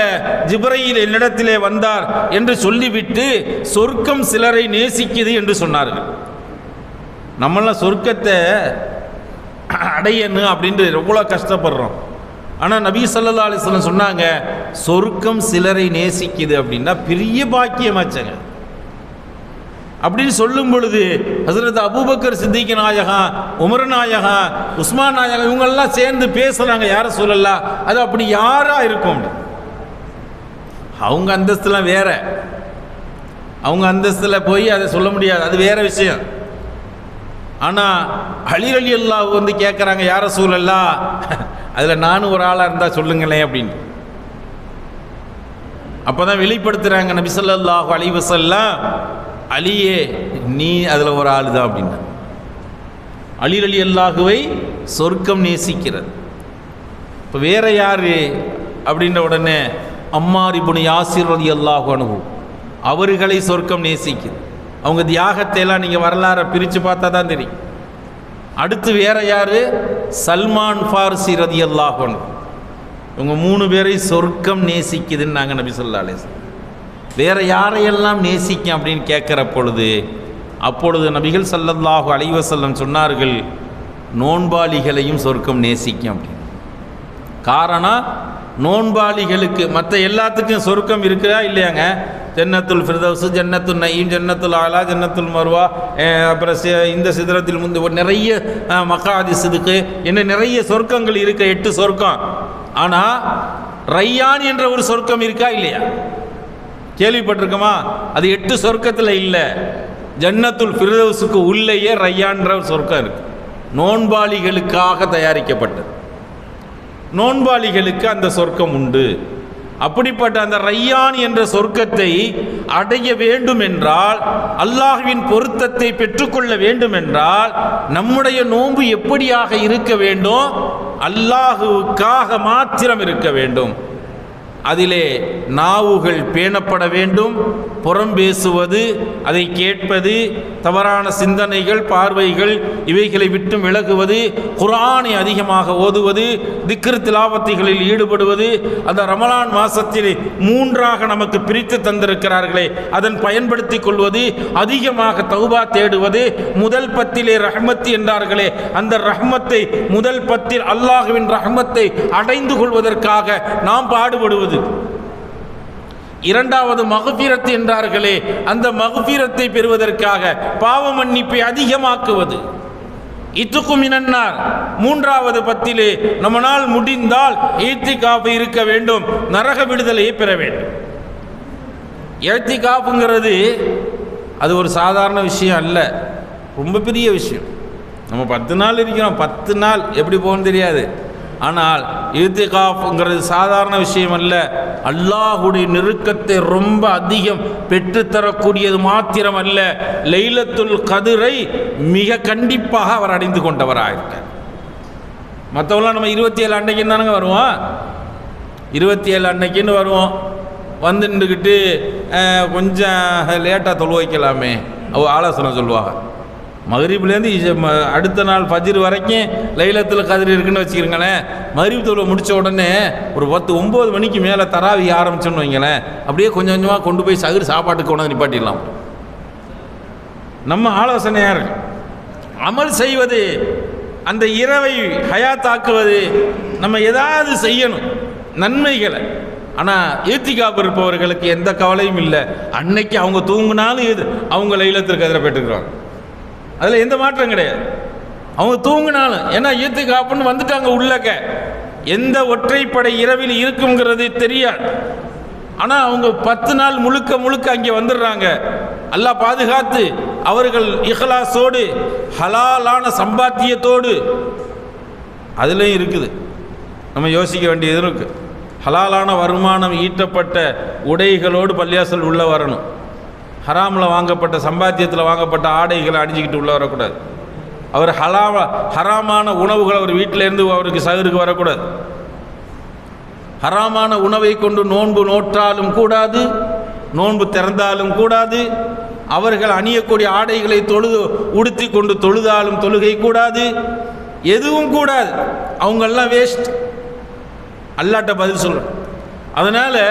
ஜிப்ரீல் என்னிடத்திலே வந்தார் என்று சொல்லிவிட்டு சொர்க்கம் சிலரை நேசிக்குது என்று சொன்னார்கள். நம்மளாம் சொர்க்கத்தை அடையணும் அப்படின்ட்டு எவ்வளோ கஷ்டப்படுறோம். ஆனால் நபி ஸல்லல்லாஹு அலைஹி வஸல்லம் சொன்னாங்க, சொர்க்கம் சிலரை நேசிக்குது அப்படின்னா பெரிய பாக்கியமாச்சங்க. அப்படின்னு சொல்லும் பொழுது ஹஸரத் அபூபக்கர் சித்திக் நாயகம், உமர் நாயகம், உஸ்மான் நாயகம் இவங்கெல்லாம் சேர்ந்து பேசுகிறாங்க, யார சொல்லலாம். அது அப்படி யாராக இருக்கும், அவங்க அந்தஸ்துலாம் வேற, அவங்க அந்தஸ்தில் போய் அதை சொல்ல முடியாது, அது வேற விஷயம். ஆனால் அலி ரலியல்லாஹு கேட்குறாங்க, யார சொல்லலாம், அதில் நானும் ஒரு ஆளாக இருந்தால் சொல்லுங்களேன் அப்படின்னு. அப்போ தான் வெளிப்படுத்துகிறாங்க நபி ஸல்லல்லாஹு அலைஹி வஸல்லம், அலியே நீ அதில் ஒரு ஆள் தான் அப்படின்னா. அலி ரலியல்லாஹுவை சொர்க்கம் நேசிக்கிறது. இப்போ வேற யார் அப்படின்ற உடனே அம்மார் இப்னு யாசிர் ரலியல்லாஹு அன்ஹு, அவர்களை சொர்க்கம் நேசிக்குது. அவங்க தியாகத்தை எல்லாம் நீங்கள் வரலாறை பிரித்து பார்த்தா தான் தெரியும். அடுத்து வேற யார், சல்மான் ஃபார்சி ரலியல்லாஹு அன்ஹு. இவங்க 3 பேரை சொர்க்கம் நேசிக்குதுன்னு நாங்கள் நபி ஸல்லல்லாஹு அலைஹி வஸல்லம். வேற யாரையெல்லாம் நேசிக்க அப்படின்னு கேட்குற பொழுது அப்பொழுது நபிகள் ஸல்லல்லாஹு அலைஹி வஸல்லம் சொன்னார்கள், நோன்பாளிகளையும் சொர்க்கம் நேசிக்கும் அப்படின்னு. காரணம், நோன்பாளிகளுக்கு மற்ற எல்லாத்துக்கும் சொர்க்கம் இருக்குதா இல்லையாங்க? ஜன்னத்துல் ஃபிர்தௌஸ், ஜன்னத்துல் நயீம், ஜன்னத்துல் ஆலா, ஜன்னத்துல் மர்வா, அப்புறம் இந்த சிதறத்தில் முந்து நிறைய மக்காதி சிதுக்கு என்ன நிறைய சொர்க்கங்கள் இருக்க, 8 சொர்க்கம். ஆனால் ரையான் என்ற ஒரு சொர்க்கம் இருக்கா இல்லையா? கேள்விப்பட்டிருக்கோமா? அது 8 சொர்க்கத்தில் இல்லை, ஜன்னத்துல் ஃபிர்தௌஸுக்கு உள்ளேயே ரையான்ற ஒரு சொர்க்கம் இருக்கு. நோன்பாளிகளுக்காக தயாரிக்கப்பட்டது, நோன்பாளிகளுக்கு அந்த சொர்க்கம் உண்டு. அப்படிப்பட்ட அந்த ரையான் என்ற சொர்க்கத்தை அடைய வேண்டும் என்றால், அல்லாஹ்வின் பொருத்தத்தை பெற்றுக்கொள்ள வேண்டும் என்றால் நம்முடைய நோன்பு எப்படியாக இருக்க வேண்டும்? அல்லாஹுவுக்காக மாத்திரம் இருக்க வேண்டும். அதிலே நாவுகள் பேணப்பட வேண்டும், புறம் பேசுவது, அதை கேட்பது, தவறான சிந்தனைகள், பார்வைகள் இவைகளை விட்டு விலகுவது, குர்ஆனை அதிகமாக ஓதுவது, திக்ர் திலாவத்துகளில் ஈடுபடுவது. அந்த ரமலான் மாசத்தில் 3ஆக நமக்கு பிரித்து தந்திருக்கிறார்களே, அதன் பயன்படுத்தி கொள்வது, அதிகமாக தௌபா தேடுவது. முதல் பத்திலே ரஹ்மத் என்றார்களே, அந்த ரஹ்மத்தை முதல் பத்தில் அல்லாஹ்வின் ரஹ்மத்தை அடைந்து கொள்வதற்காக நாம் பாடுபடுவது. 2வது மக்ஃபிரத் என்றார்களே, அந்த மக்ஃபிரத்தை பெறுவதற்காக பாவ மன்னிப்பை அதிகமாக்குவது. இத்துக்கு மினன்னார் 3வது பத்திலே நம்மால் முடிந்தால் இத்திகாஃப் இருக்க வேண்டும், நரக விடுதலையை பெற வேண்டும். இத்திகாஃப்ங்கிறது அது ஒரு சாதாரண விஷயம் அல்ல, ரொம்ப பெரிய விஷயம். நம்ம 10 நாள் இருக்கிறோம், 10 நாள் எப்படி போகணும்னு தெரியாது. ஆனால் இத்திகாஃப்ங்கிறது சாதாரண விஷயம் அல்ல. அல்லாஹுடைய நெருக்கத்தை ரொம்ப அதிகம் பெற்றுத்தரக்கூடியது மாத்திரம் அல்ல, லைலத்துல் கதிரை மிக கண்டிப்பாக அவர் அடைந்து கொண்டவராக இருக்கார். மற்றவங்களாம் நம்ம 27 அன்னைக்குன்னு தானங்க வருவோம், 27 அன்னைக்குன்னு வருவோம். வந்து நின்றுக்கிட்டு கொஞ்சம் லேட்டாக தொழு வைக்கலாமே ஆலோசனை சொல்லுவாங்க. மகரிப்லேருந்து அடுத்த நாள் ஃபஜ்ர் வரைக்கும் லைலத்துல் கதிர் இருக்குன்னு வச்சுக்கிறீங்களேன். மகரிப் தொழுவை முடித்த உடனே ஒரு 10-9 மணிக்கு மேலே தராவி ஆரம்பிச்சோன்னு வைங்களேன், அப்படியே கொஞ்சம் கொஞ்சமாக கொண்டு போய் சகர் சாப்பாட்டுக்கு கொண்டு நிப்பாட்டிடலாம். நம்ம ஆலோசனையாக இருக்கு. அமல் செய்வது, அந்த இரவை ஹயாத்தாக்குவது, நம்ம ஏதாவது செய்யணும் நன்மைகளை. ஆனால் ஈத்திகாப் இருப்பவர்களுக்கு எந்த கவலையும் இல்லை. அன்னைக்கு அவங்க தூங்கினாலும் அவங்க லைலத்துல் கதிரை பெற்றுக்கிறாங்க, அதில் எந்த மாற்றம் கிடையாது. அவங்க தூங்கினாலும், ஏன்னா ஈத்திகாப்புன்னு வந்துட்டாங்க உள்ளக்க, எந்த ஒற்றைப்படை இரவில் இருக்குங்கிறது தெரியாது. ஆனால் அவங்க 10 நாள் முழுக்க அங்கே வந்துடுறாங்க. அல்லாஹ் பாதுகாத்து அவர்கள் இஹ்லாஸோடு ஹலாலான சம்பாத்தியத்தோடு, அதுலேயும் இருக்குது நம்ம யோசிக்க வேண்டியது இருக்குது. ஹலாலான வருமானம் ஈட்டப்பட்ட உடைகளோடு பள்ளியாசல் உள்ளே வரணும். ஹராமில் வாங்கப்பட்ட சம்பாத்தியத்தில் வாங்கப்பட்ட ஆடைகளை அணிஞ்சிக்கிட்டு உள்ளே வரக்கூடாது. அவர் ஹராமான உணவுகள் அவர் வீட்டிலேருந்து அவருக்கு சகருக்கு வரக்கூடாது. ஹராமான உணவை கொண்டு நோன்பு நோற்றாலும் கூடாது, நோன்பு திறந்தாலும் கூடாது. அவர்கள் அணியக்கூடிய ஆடைகளை உடுத்தி கொண்டு தொழுதாலும் தொழுகை கூடாது, எதுவும் கூடாது. அவங்கெல்லாம் வேஸ்ட், அல்லாட்ட பதில் சொல்லணும். அதனால்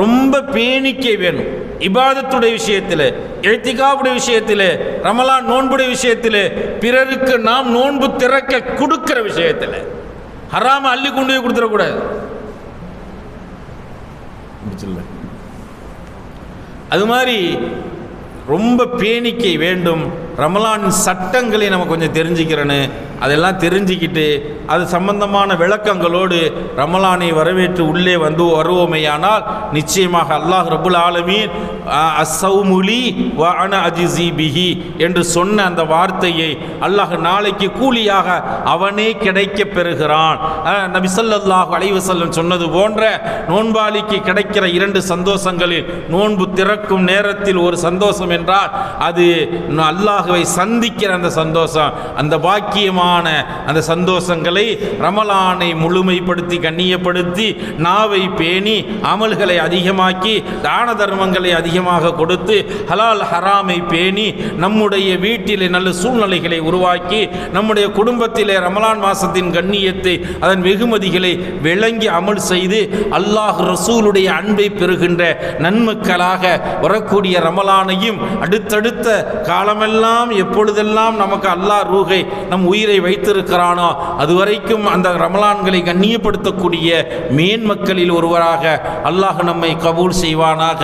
ரொம்ப பேணிக்கை வேணும். இபாதத்துடைய விஷயத்தில், இத்திகாஃபுடைய விஷயத்தில், ரமலான் நோன்புடைய விஷயத்தில், பிறருக்கு நாம் நோன்பு திறக்க கொடுக்கிற விஷயத்தில் ஹராம அள்ளி கொண்டு போய் கொடுத்துடக்கூடாது. அது மாதிரி ரொம்ப பேணிக்கை வேண்டும். ரமலானின் சட்டங்களை நம்ம கொஞ்சம் தெரிஞ்சுக்கிறேன்னு, அதெல்லாம் தெரிஞ்சுக்கிட்டு அது சம்பந்தமான விளக்கங்களோடு ரமலானை வரவேற்று உள்ளே வருவோமையானால் நிச்சயமாக அல்லாஹ் ரப்புல் ஆலமீன் அஸ்ஸௌமுலி வ அன அஜிஸி பிஹி என்று சொன்ன அந்த வார்த்தையை அல்லாஹ் நாளைக்கு கூலியாக அவனே கிடைக்க பெறுகிறான். நபி ஸல்லல்லாஹு அலைஹி வஸல்லம் சொன்னது போன்ற நோன்பாளிக்கு கிடைக்கிற 2 சந்தோஷங்களில் நோன்பு திறக்கும் நேரத்தில் ஒரு சந்தோஷம் என்றால் அது அல்லாஹ்வை சந்திக்கிற அந்த சந்தோஷம். அந்த பாக்கியமான அந்த சந்தோஷங்களை ரமலானை முழுமைப்படுத்தி கண்ணியப்படுத்தி நாவை பேணி அமல்களை அதிகமாக்கி தான தர்மங்களை அதிகமாக கொடுத்து ஹலால் ஹராமை பேணி நம்முடைய வீட்டிலே நல்ல சூழ்நிலைகளை உருவாக்கி நம்முடைய குடும்பத்திலே ரமலான் மாசத்தின் கண்ணியத்தை அதன் வெகுமதிகளை விளங்கி அமல் செய்து அல்லாஹ் ரசூலுடைய அன்பை பெறுகின்ற நன்மக்களாக வரக்கூடிய ரமலானையும் அடுத்தடுத்த காலமெல்லாம் எப்பொழுதெல்லாம் நமக்கு அல்லாஹ் ரூஹை நம் உயிரை வைத்திருக்கிறானோ அதுவரைக்கும் அந்த ரமலான்களை கண்ணியப்படுத்தக்கூடிய மேன்மக்களில் ஒருவராக அல்லாஹ் நம்மை கபூல் செய்வானாக.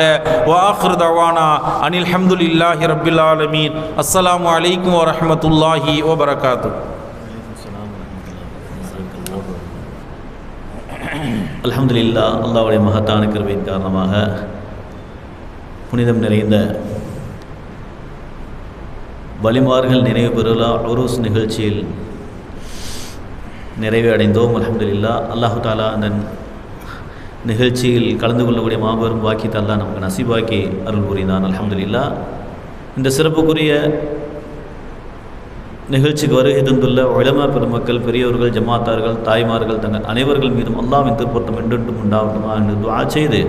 வாஹிர் தவானா அனில் ஹம்துலில்லாஹி ரப்பில் ஆலமீன். அஸ்ஸலாமு அலைக்கும் வரஹ்மத்துல்லாஹி வபரகாத்துஹு. அல்ஹம்துலில்லாஹ், அல்லாஹ்வுடைய மகத்தான கிருபையின் காரணமாக புனிதம் நிறைந்த வலிமார்கள் நினைவு பெறுலா உருஸ் நிகழ்ச்சியில் நிறைவு அடைந்தோம். அல்ஹம்துலில்லாஹ், அல்லாஹு தாலா அந்த நிகழ்ச்சியில் கலந்து கொள்ளக்கூடிய மாபெரும் வாக்கியத்தை அல்லாஹ் நமக்கு நசீபாக்கி அருள் புரிந்தான். அல்ஹம்துலில்லாஹ், இந்த சிறப்புக்குரிய நிகழ்ச்சிக்கு வருகை தந்துள்ள உலமா பெருமக்கள், பெரியவர்கள், ஜமாத்தார்கள், தாய்மார்கள் தங்கள் அனைவர்கள் மீதும் அல்லாஹ்வின் திருப்பொருத்தம் என்றென்றும் உண்டாகட்டுமா என்று துஆ செய்து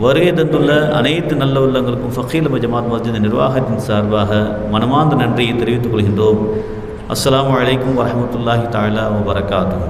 வருகை தந்துள்ள அனைத்து நல்ல உள்ளங்களுக்கும் ஃபக்கீல் ஜமாத் மஸ்ஜித் நிர்வாகத்தின் சார்பாக மனமார்ந்த நன்றியை தெரிவித்துக் கொள்கின்றோம். அஸ்ஸலாமு அலைக்கும் வரஹ்மத்துல்லாஹி தஆலா வபரகாத்துஹு.